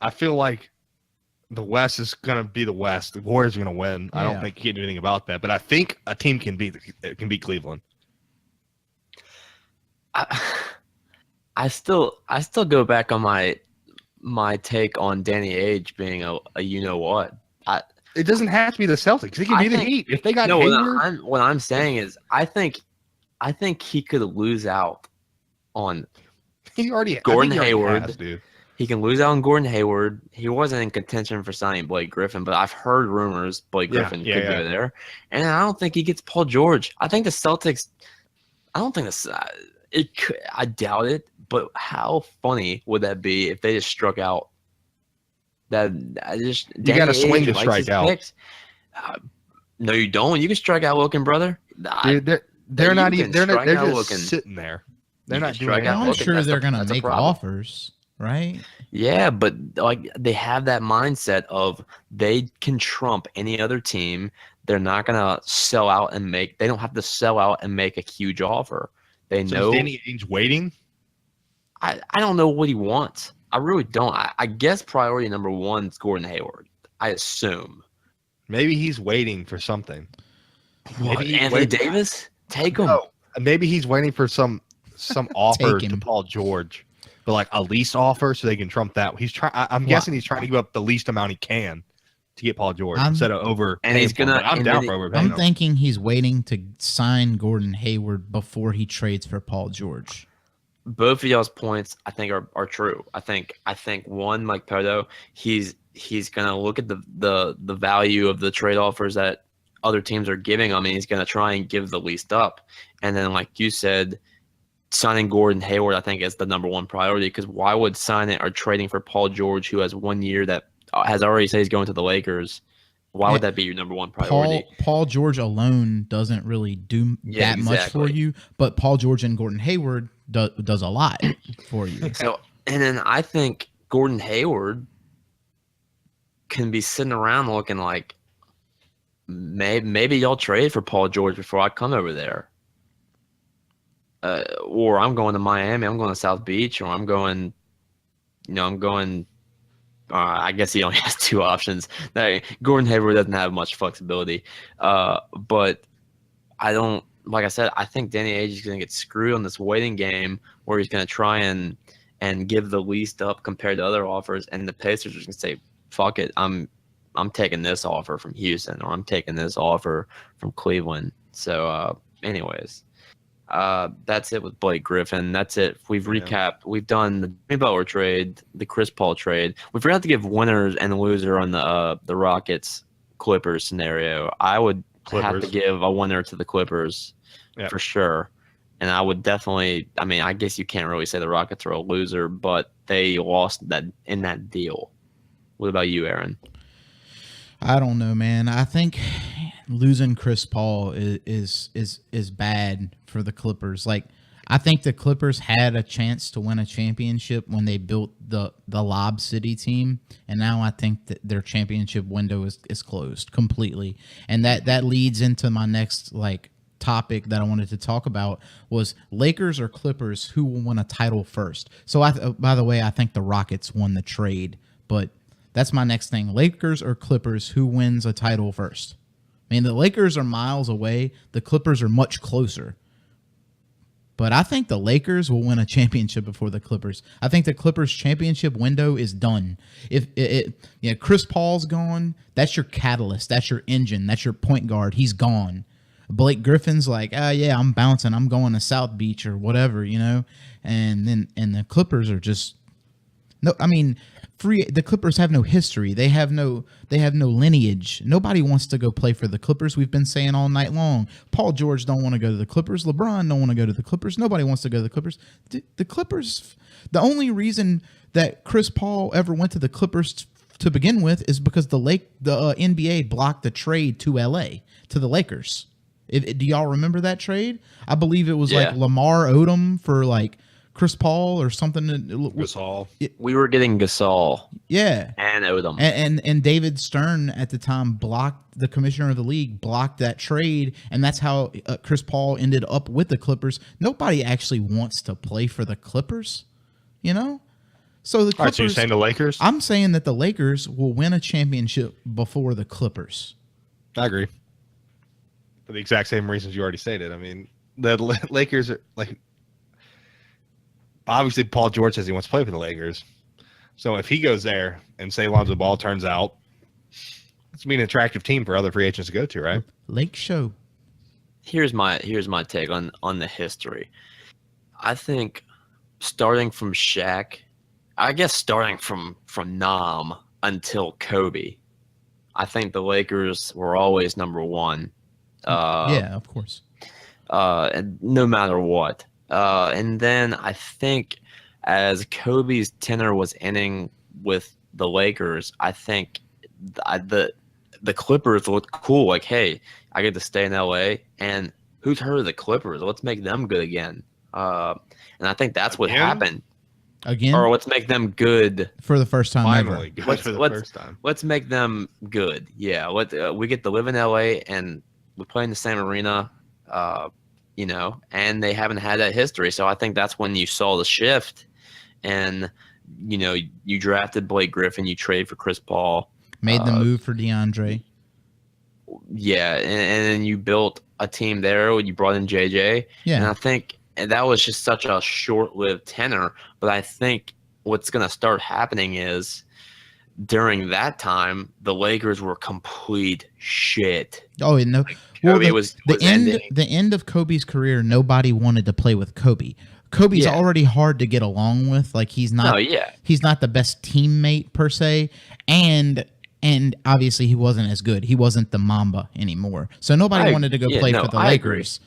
I feel like the West is going to be the West. The Warriors are going to win. I don't think you can do anything about that. But I think a team can beat Cleveland. I still go back on my take on Danny Ainge being a you know what. It doesn't have to be the Celtics. It can be the Heat. If they got Hayward, what I'm saying is I think he could lose out on Gordon Hayward. Dude. He can lose out on Gordon Hayward. He wasn't in contention for signing Blake Griffin, but I've heard rumors Blake Griffin could go there. And I don't think he gets Paul George. I think the Celtics. I don't think this. I doubt it. But how funny would that be if they just struck out? You got to swing to strike out. No, you don't. You can strike out looking, brother. Dude, they're not even. They're just looking. sitting there. They're not doing strike out I'm anything. sure That's they're a- going to that's a make problem. offers, right? Yeah, but like they have that mindset of they can trump any other team. They're not gonna sell out and make. They don't have to sell out and make a huge offer. They So know. is Danny Ainge waiting? I don't know what he wants. I really don't. I guess priority number 1 is Gordon Hayward. I assume. Maybe he's waiting for something. What, Maybe he's Anthony waiting- Davis? Take him. No, maybe he's waiting for some offer Take to him. Paul George, but like a lease offer so they can trump that. He's trying. I'm guessing he's trying to give up the least amount he can to get Paul George instead of over. And he's gonna- I'm and down then for overpaying I'm him. thinking he's waiting to sign Gordon Hayward before he trades for Paul George. Both of y'all's points I think are true. I think one, like Poto, he's gonna look at the value of the trade offers that other teams are giving him, and he's gonna try and give the least up. And then, like you said, signing Gordon Hayward I think is the number 1 priority, because why would signing or trading for Paul George, who has 1 year that has already said he's going to the Lakers? Why would that be your number 1 priority? Paul George alone doesn't really do that much for you, but Paul George and Gordon Hayward does a lot for you. So, and then I think Gordon Hayward can be sitting around looking like maybe y'all trade for Paul George before I come over there. Or I'm going to Miami, I'm going to South Beach, or I'm going, I guess he only has 2 options. Gordon Hayward doesn't have much flexibility. But I don't, like I said, I think Danny Ainge is going to get screwed on this waiting game where he's going to try and give the least up compared to other offers, and the Pacers are going to say, fuck it, I'm taking this offer from Houston, or I'm taking this offer from Cleveland. So anyways, that's it with Blake Griffin. That's it. We've recapped. We've done the Jimmy Butler trade, the Chris Paul trade. We forgot to give winners and loser on the Rockets Clippers scenario. I would have to give a winner to the Clippers for sure. And I would definitely, I mean, I guess you can't really say the Rockets are a loser, but they lost that in that deal. What about you, Aaron? I don't know, man. I think losing Chris Paul is bad for the Clippers. Like, I think the Clippers had a chance to win a championship when they built the Lob City team, and now I think that their championship window is closed completely. And that leads into my next topic that I wanted to talk about was Lakers or Clippers, who will win a title first. So by the way, I think the Rockets won the trade, but that's my next thing. Lakers or Clippers, who wins a title first? I mean, the Lakers are miles away. The Clippers are much closer. But I think the Lakers will win a championship before the Clippers. I think the Clippers championship window is done. If Chris Paul's gone, that's your catalyst, that's your engine, that's your point guard. He's gone. Blake Griffin's like, yeah, I'm bouncing. I'm going to South Beach or whatever, And the Clippers are just the Clippers have no history. They have no lineage. Nobody wants to go play for the Clippers. We've been saying all night long. Paul George don't want to go to the Clippers. LeBron don't want to go to the Clippers. Nobody wants to go to the Clippers. The Clippers, the only reason that Chris Paul ever went to the Clippers to begin with is because the NBA blocked the trade to LA, to the Lakers. Do y'all remember that trade? I believe it was like Lamar Odom for like Chris Paul or something. Gasol. We were getting Gasol. Yeah. And Odom. And David Stern at the time the commissioner of the league blocked that trade, and that's how Chris Paul ended up with the Clippers. Nobody actually wants to play for the Clippers, So the Clippers, All right, so you're saying the Lakers? I'm saying that the Lakers will win a championship before the Clippers. I agree. For the exact same reasons you already stated. I mean, the Lakers are like, obviously Paul George says he wants to play for the Lakers. So if he goes there and say Lonzo Ball turns out, it's be an attractive team for other free agents to go to, right? Lake Show. Here's my take on the history. I think starting from Shaq, I guess starting from Nam until Kobe, I think the Lakers were always number one. Yeah, of course. And no matter what. And then I think as Kobe's tenure was ending with the Lakers, I think the Clippers looked cool. Like, hey, I get to stay in LA, and who's heard of the Clippers? Let's make them good again. And I think that's what happened. Again? Or let's make them good for the first time Finally, ever. good for the first time. Let's make them good. Yeah, we get to live in LA and we play in the same arena. And they haven't had that history. So I think that's when you saw the shift. And, you drafted Blake Griffin, you traded for Chris Paul. Made the move for DeAndre. Yeah, and then you built a team there. You brought in JJ. Yeah. And I think that was just such a short-lived tenure. But I think what's going to start happening is during that time, the Lakers were complete shit. Oh, no. Kobe Well, was the end of Kobe's career, nobody wanted to play with Kobe. Kobe's already hard to get along with. Like he's not he's not the best teammate per se. And obviously he wasn't as good. He wasn't the Mamba anymore. So nobody wanted to go play for the Lakers.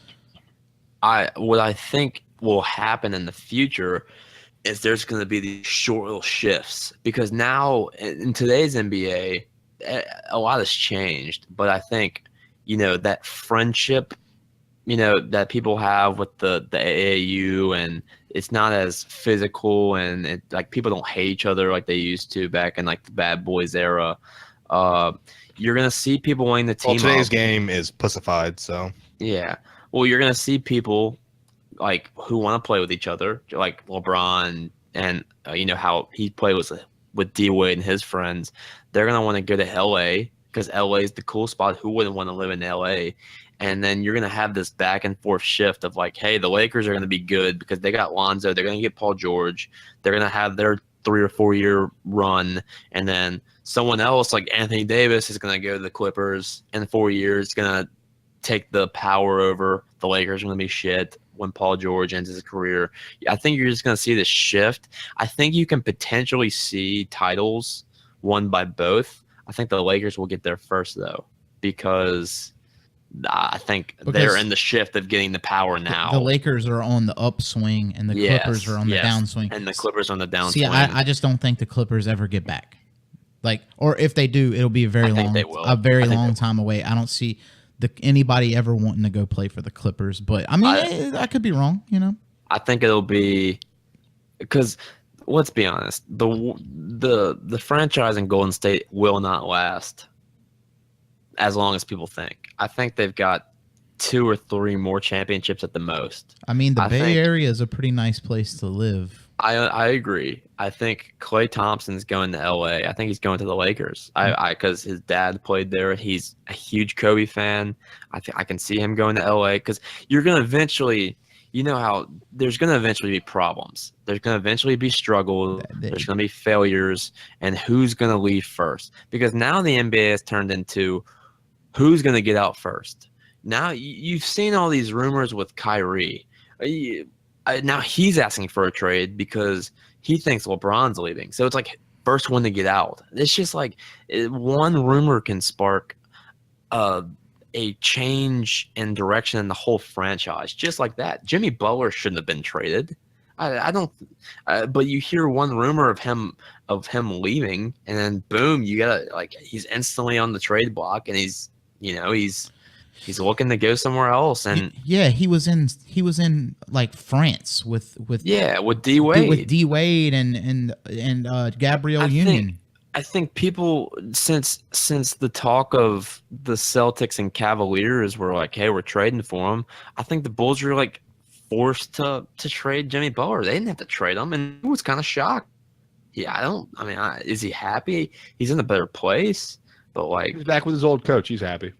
What I think will happen in the future is there's going to be these short little shifts, because now in today's NBA, a lot has changed. But I think, that friendship, that people have with the AAU, and it's not as physical, and like people don't hate each other like they used to back in like the Bad Boys era. You're going to see people wanting to team up. Today's game is pussified, so. Yeah. Well, you're going to see people like who want to play with each other, like LeBron, and how he played with D Wade and his friends. They're gonna want to go to LA because LA is the cool spot. Who wouldn't want to live in LA? And then you're gonna have this back and forth shift of like, hey, the Lakers are gonna be good because they got Lonzo. They're gonna get Paul George. They're gonna have their 3 or 4 year run, and then someone else like Anthony Davis is gonna go to the Clippers in 4 years. Gonna take the power over. The Lakers are gonna be shit when Paul George ends his career. I think you're just going to see this shift. I think you can potentially see titles won by both. I think the Lakers will get there first, though, because I think they're in the shift of getting the power now. The Lakers are on the upswing, and the Clippers are on the downswing. And the Clippers on the downswing. See, I just don't think the Clippers ever get back. Or if they do, it'll be a very long time away. I don't see anybody ever wanting to go play for the Clippers, but I mean, I could be wrong, I think it'll be because let's be honest, the franchise in Golden State will not last as long as people think. I think they've got 2 or 3 more championships at the most. I mean, the Bay Area is a pretty nice place to live. I agree. I think Klay Thompson's going to LA. I think he's going to the Lakers. Because his dad played there. He's a huge Kobe fan. I can see him going to LA because you're gonna eventually you know how there's going to eventually be problems. There's going to eventually be struggles. There's going to be failures, and who's going to leave first? Because now the NBA has turned into who's going to get out first. Now you've seen all these rumors with Kyrie. Now he's asking for a trade because he thinks LeBron's leaving. So it's like first one to get out. It's just like one rumor can spark a change in direction in the whole franchise, just like that. Jimmy Butler shouldn't have been traded. I don't. But you hear one rumor of him leaving, and then boom, you got like he's instantly on the trade block, and he's looking to go somewhere else. And yeah, he was in like France with D Wade, and Gabrielle Union. I think people since the talk of the Celtics and Cavaliers were like, hey, we're trading for him. I think the Bulls were like forced to trade Jimmy Butler. They didn't have to trade him, and he was kind of shocked. Yeah, is he happy? He's in a better place, but like he's back with his old coach. He's happy.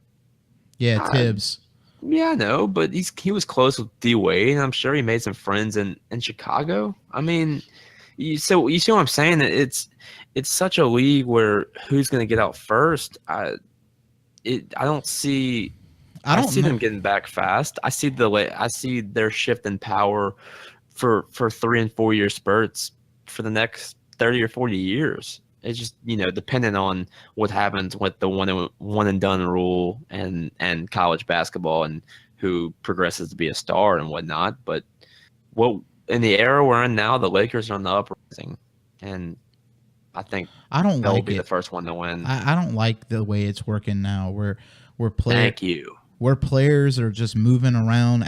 Yeah, Tibbs. Yeah, I know, but he was close with D Wade, and I'm sure he made some friends in Chicago. I mean, you see what I'm saying? It's such a league where who's going to get out first. I don't see them getting back fast. I see their shift in power for 3 and 4 year spurts for the next 30 or 40 years. It's just, depending on what happens with the one and done rule and college basketball and who progresses to be a star and whatnot. But in the era we're in now, the Lakers are on the uprising, and I think they'll be the first one to win. I don't like the way it's working now. Where players are just moving around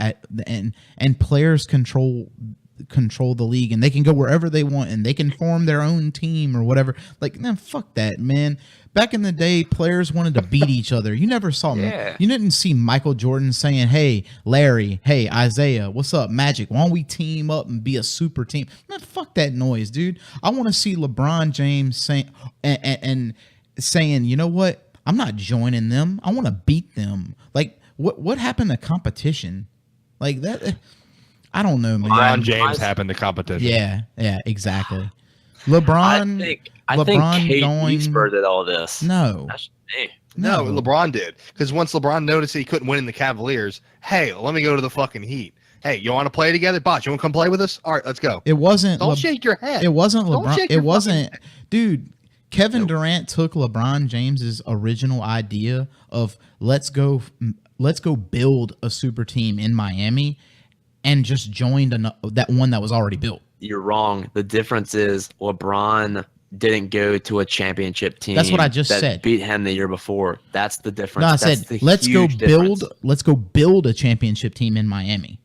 and players control the league, and they can go wherever they want, and they can form their own team or whatever. Like, man, fuck that, man. Back in the day, players wanted to beat each other. You never saw you didn't see Michael Jordan saying, hey, Larry, hey, Isaiah, what's up, Magic? Why don't we team up and be a super team? Man, fuck that noise, dude. I want to see LeBron James saying, you know what? I'm not joining them. I want to beat them. Like, what happened to competition? Like that, I don't know, man. LeBron James happened to competition. Yeah, exactly. LeBron. I think KD spurred all this. No, No, LeBron did. Because once LeBron noticed he couldn't win in the Cavaliers, hey, let me go to the fucking Heat. Hey, you want to play together? Bosh, you want to come play with us? All right, let's go. It wasn't. Don't shake your head. It wasn't Don't LeBron. shake It your wasn't. fucking head. Dude, Kevin Durant took LeBron James's original idea of let's go build a super team in Miami, and just joined that one that was already built. You're wrong. The difference is LeBron didn't go to a championship team. That's what I just that said. Beat him the year before. That's the difference. No, I That's said let's go build a championship team in Miami.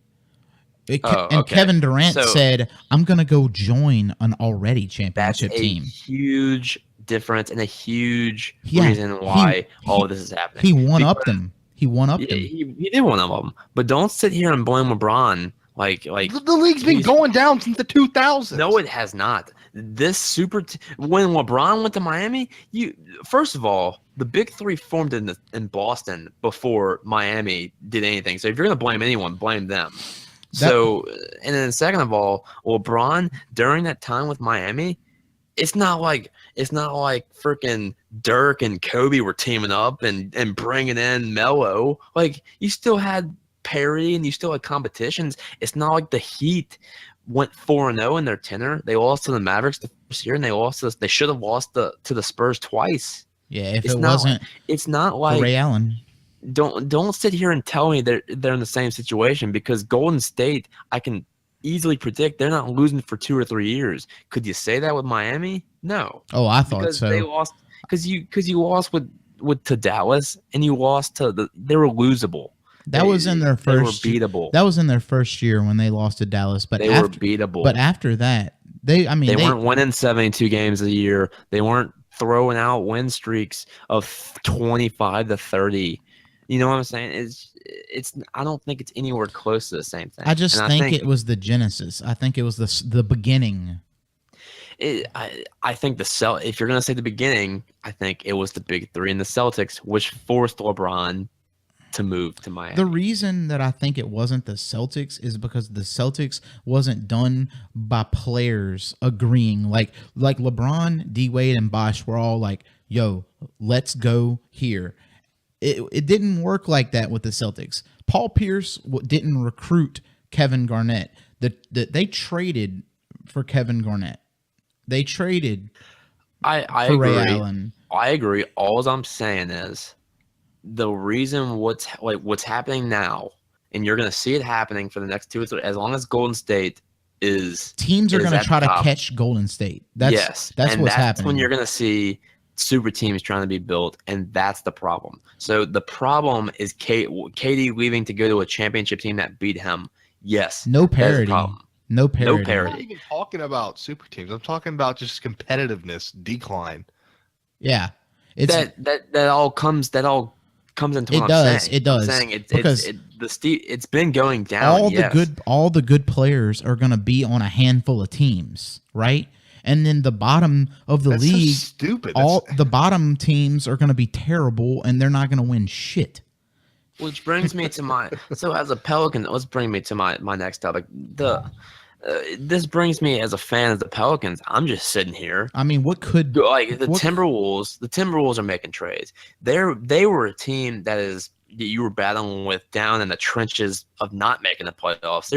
Kevin Durant said, "I'm gonna go join an already championship team." Huge difference and a huge reason why all of this is happening. He won up them. He did one of them. But don't sit here and blame LeBron. Like the league's been going down since the 2000s. No, it has not. When LeBron went to Miami, first of all, the Big Three formed in Boston before Miami did anything. So if you're gonna blame anyone, blame them. And then second of all, LeBron during that time with Miami, it's not like freaking Dirk and Kobe were teaming up and bringing in Melo. Like, you still had parity and you still had competitions. It's not like the Heat went 4-0 in their tenure. They lost to the Mavericks the first year, and they should have lost to the Spurs twice. Yeah, it's not like Ray Allen. Don't sit here and tell me they're in the same situation, because Golden State, I can easily predict they're not losing for 2 or 3 years. Could you say that with Miami? No. Oh, I thought because so. They lost because you lost to Dallas, and you lost they were losable. That was in their first. They were beatable. That was in their first year when they lost to Dallas, but they were beatable. But after that, they weren't winning 72 games a year. They weren't throwing out win streaks of 25 to 30. You know what I'm saying? It's. I don't think it's anywhere close to the same thing. I just think it was the genesis. I think it was the beginning. I think if you're gonna say the beginning, I think it was the Big Three and the Celtics, which forced LeBron to move to Miami. The reason that I think it wasn't the Celtics is because the Celtics wasn't done by players agreeing. Like LeBron, D Wade, and Bosh were all like, "Yo, let's go here." It didn't work like that with the Celtics. Paul Pierce didn't recruit Kevin Garnett. They traded for Kevin Garnett. They traded I for agree. Ray Allen. I agree. All I'm saying is the reason what's happening now, and you're going to see it happening for the next 2 or 3, as long as Golden State Teams are is going to at try the to top. catch Golden State. That's and what's that's happening. when you're going to see super teams trying to be built, and that's the problem. So the problem is KD leaving to go to a championship team that beat him. Yes, No that is a parity. problem. No parity. I'm parity. not even talking about super teams. I'm talking about just competitiveness decline. Yeah. It's That all comes into It what does, I'm saying. it does, I'm saying because it's been going down. all the good players are going to be on a handful of teams, right? And then the bottom of the That's league, so stupid. all the bottom teams are going to be terrible, and they're not going to win shit. Which brings me to my as a Pelican. Let's bring me to my next topic. This brings me as a fan of the Pelicans. I'm just sitting here. I mean, what could Like the Timberwolves? The Timberwolves are making trades. They were a team that you were battling with down in the trenches of not making the playoffs.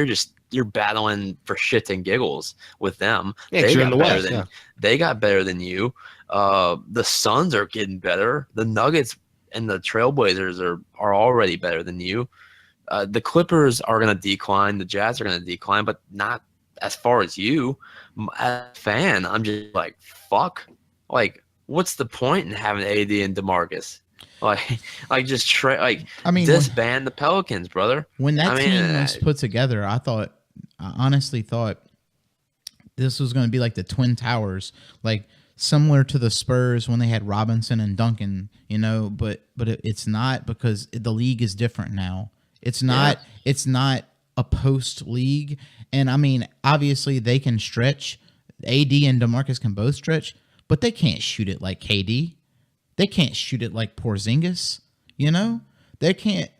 You're battling for shits and giggles with them. Yeah, they you're got in the better West, than yeah. they got better than you. The Suns are getting better. The Nuggets and the Trailblazers are already better than you. The Clippers are going to decline. The Jazz are going to decline, but not as far as you. As a fan, I'm just like, fuck. Like, what's the point in having AD and DeMarcus? Like just disband the Pelicans, brother. When that team was put together, I honestly thought this was going to be like the Twin Towers, like similar to the Spurs when they had Robinson and Duncan, but it's not, because the league is different now. It's not a post league. And I mean, obviously they can stretch. AD and DeMarcus can both stretch, but they can't shoot it like KD. They can't shoot it like Porzingis. They can't.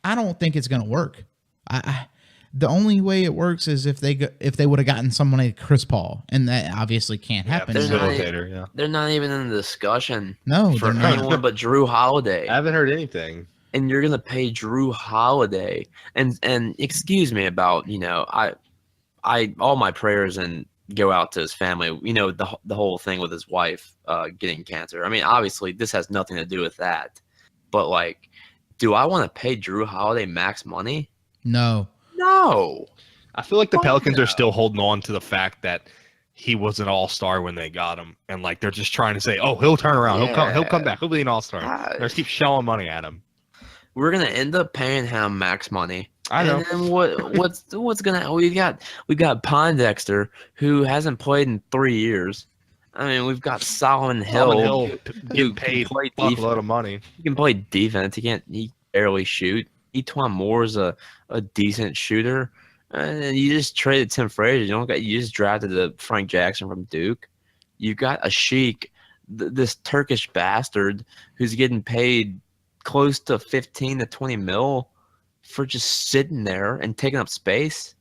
I don't think it's going to work. The only way it works is if they would have gotten someone like Chris Paul, and that obviously can't happen. They're not even in the discussion. No, for anyone but Drew Holiday. I haven't heard anything. And you're gonna pay Drew Holiday, and excuse me about I all my prayers and go out to his family. The whole thing with his wife getting cancer. I mean, obviously this has nothing to do with that, but like, do I want to pay Drew Holiday max money? No. I feel like the Pelicans are still holding on to the fact that he was an all-star when they got him, and like they're just trying to say, "Oh, he'll turn around. Yeah. He'll come back. He'll be an all-star." They just keep shelling money at him. We're gonna end up paying him max money. I know. And then what's gonna we've got Pondexter, who hasn't played in 3 years. I mean, we've got Solomon Hill getting paid a fuckload of money. He can play defense. He barely shoot. Etwan Moore is a decent shooter. And you just traded Tim Frazier. You just drafted the Frank Jackson from Duke. You've got a Sheik, this Turkish bastard who's getting paid close to 15 to 20 mil for just sitting there and taking up space.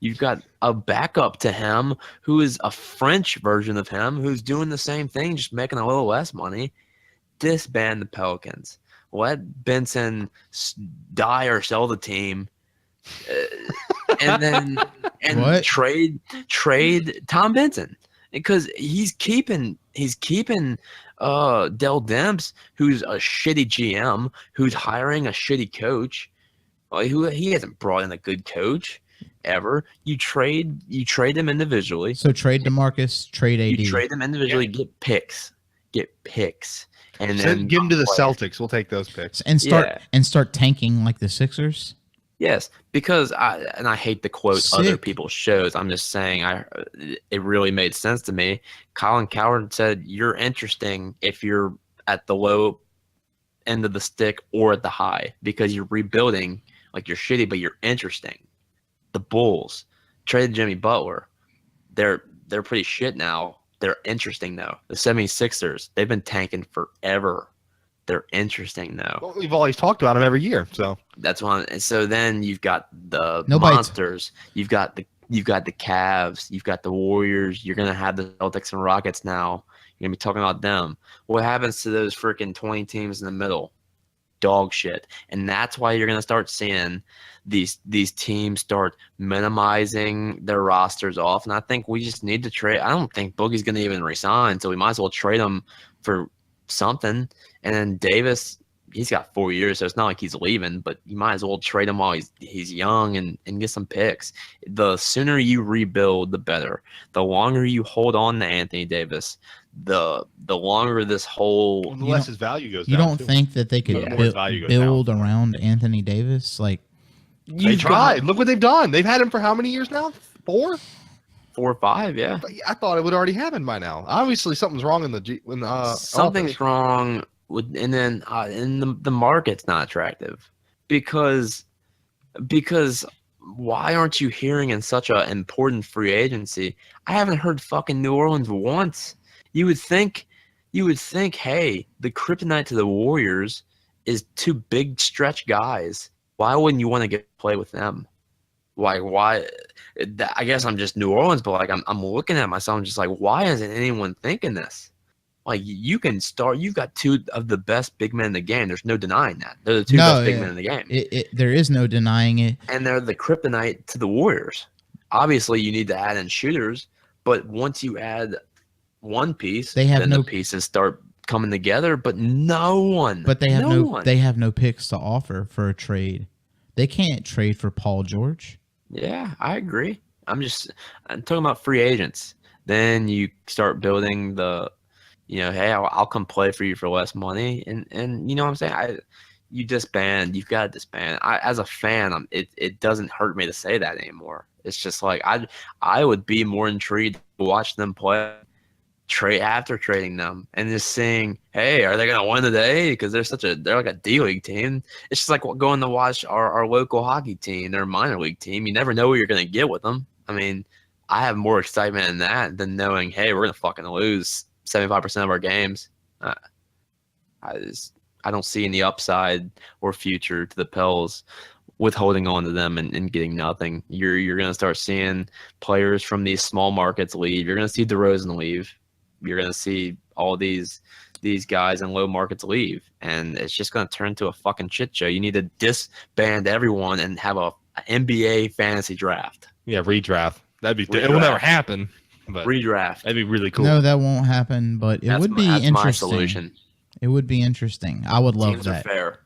You've got a backup to him who is a French version of him who's doing the same thing, just making a little less money. Disband the Pelicans. Let Benson die or sell the team, and trade Tom Benson, because he's keeping Dell Demps, who's a shitty GM, who's hiring a shitty coach. He hasn't brought in a good coach ever. You trade them individually. So trade DeMarcus, trade AD. You trade them individually, get picks, and then give them to the Celtics. We'll take those picks and start tanking like the Sixers. Yes, because I hate to quote other people's shows. I'm just saying it really made sense to me. Colin Cowherd said, "You're interesting if you're at the low end of the stick or at the high, because you're rebuilding. Like, you're shitty, but you're interesting." The Bulls traded Jimmy Butler. They're pretty shit now. They're interesting though. The 76ers, they've been tanking forever. They're interesting though. Well, we've always talked about them every year. So That's one. And so then you've got the Nobody- monsters. You've got the Cavs. You've got the Warriors. You're gonna have the Celtics and Rockets now. You're gonna be talking about them. What happens to those freaking 20 teams in the middle? Dog shit. And that's why you're gonna start seeing these teams start minimizing their rosters off. And I think we just need to trade. I don't think Boogie's gonna even resign, so we might as well trade him for something. And then Davis, he's got 4 years, so it's not like he's leaving, but you might as well trade him while he's young and get some picks. The sooner you rebuild, the better. The longer you hold on to Anthony Davis, the longer this whole the less his value goes You down. don't too. think that they could The more his value goes build around Anthony Davis? Like, They tried. Look what they've done. They've had him for how many years now? 4? 4 or 5, yeah. But I thought it would already happen by now. Obviously, something's wrong in the Something's office. wrong with, and then the market's not attractive because why aren't you hearing in such an important free agency? I haven't heard fucking New Orleans once. You would think, hey, the kryptonite to the Warriors is 2 big stretch guys. Why wouldn't you want to get play with them? Why? I guess I'm just New Orleans, but like I'm looking at myself, I'm just like, why isn't anyone thinking this? Like you can start. You've got 2 of the best big men in the game. There's no denying that. They're the 2 best big men in the game, there is no denying it. and they're the kryptonite to the Warriors. Obviously, you need to add in shooters, but once you add one piece, then the pieces start coming together. But no one. But they have one. They have no picks to offer for a trade. They can't trade for Paul George. Yeah, I agree. I'm talking about free agents. Then you start building hey, I'll come play for you for less money, and you know what I'm saying. You disband. You've got to disband. As a fan, it doesn't hurt me to say that anymore. It's just like I would be more intrigued to watch them play after trading them and just seeing, hey, are they gonna win today? Because they're like a D-League team. It's just like going to watch our local hockey team, their minor league team. You never know what you're gonna get with them. I mean, I have more excitement in that than knowing, hey, we're gonna fucking lose 75% of our games. I don't see any upside or future to the Pels with holding on to them and getting nothing. You're gonna start seeing players from these small markets leave. You're gonna see DeRozan leave. You're going to see all these guys in low markets leave, and it's just going to turn to a fucking shit show. You need to disband everyone and have a NBA fantasy draft. Yeah, redraft. It will never happen. But redraft. That'd be really cool. No, that won't happen, but it would be interesting. That's my solution. It would be interesting. I would love Teams that. Are fair.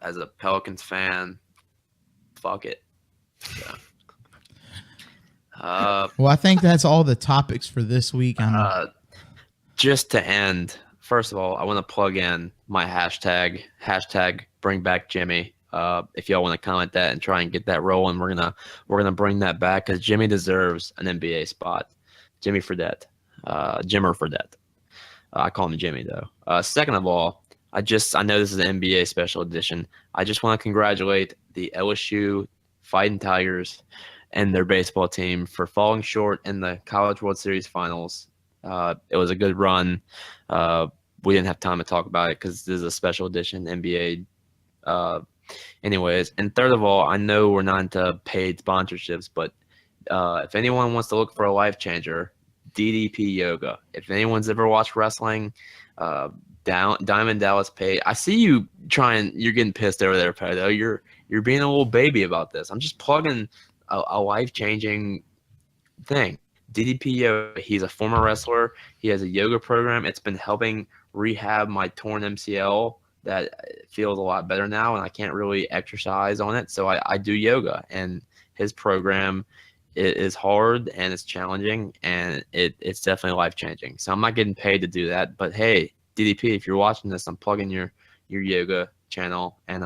As a Pelicans fan, fuck it. So. Well, I think that's all the topics for this week. Just to end, first of all, I want to plug in my hashtag bring back Jimmy. If y'all want to comment that and try and get that rolling, we're gonna bring that back because Jimmy deserves an NBA spot. Jimmy Fredette, Jimmer Fredette. I call him Jimmy though. Second of all, I know this is an NBA special edition. I just want to congratulate the LSU Fighting Tigers and their baseball team for falling short in the College World Series finals. It was a good run. We didn't have time to talk about it because this is a special edition NBA. Anyways, and third of all, I know we're not into paid sponsorships, but if anyone wants to look for a life changer, DDP Yoga. If anyone's ever watched wrestling, Diamond Dallas Page. I see you trying. You're getting pissed over there, Pedo. You're being a little baby about this. I'm just plugging a life-changing thing. DDP Yoga, he's a former wrestler. He has a yoga program. It's been helping rehab my torn MCL that feels a lot better now, and I can't really exercise on it, so I do yoga. And his program is hard, and it's challenging, and it's definitely life-changing. So I'm not getting paid to do that, but hey, DDP, if you're watching this, I'm plugging your yoga channel, and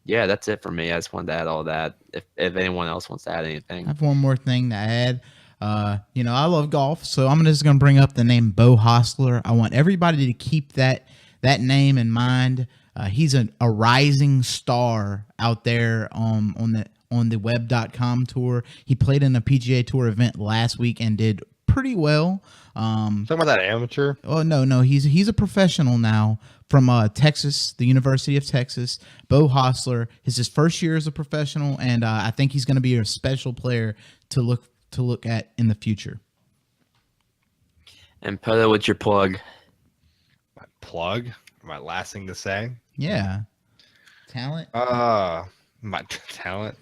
yeah, that's it for me. I just wanted to add all that. If anyone else wants to add anything. I have one more thing to add. I love golf, so I'm just going to bring up the name Bo Hostler. I want everybody to keep that name in mind. He's a rising star out there on the web.com tour. He played in a PGA Tour event last week and did pretty well. Talking about that amateur. Oh no, he's a professional now from Texas, the University of Texas. Bo Hostler is his first year as a professional, and I think he's going to be a special player to look at in the future. And Poto, what's your plug? My plug. My last thing to say. Yeah, talent. My talent.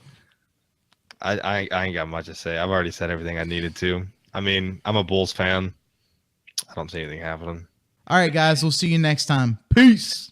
I ain't got much to say. I've already said everything I needed to. I mean, I'm a Bulls fan. I don't see anything happening. All right, guys, we'll see you next time. Peace.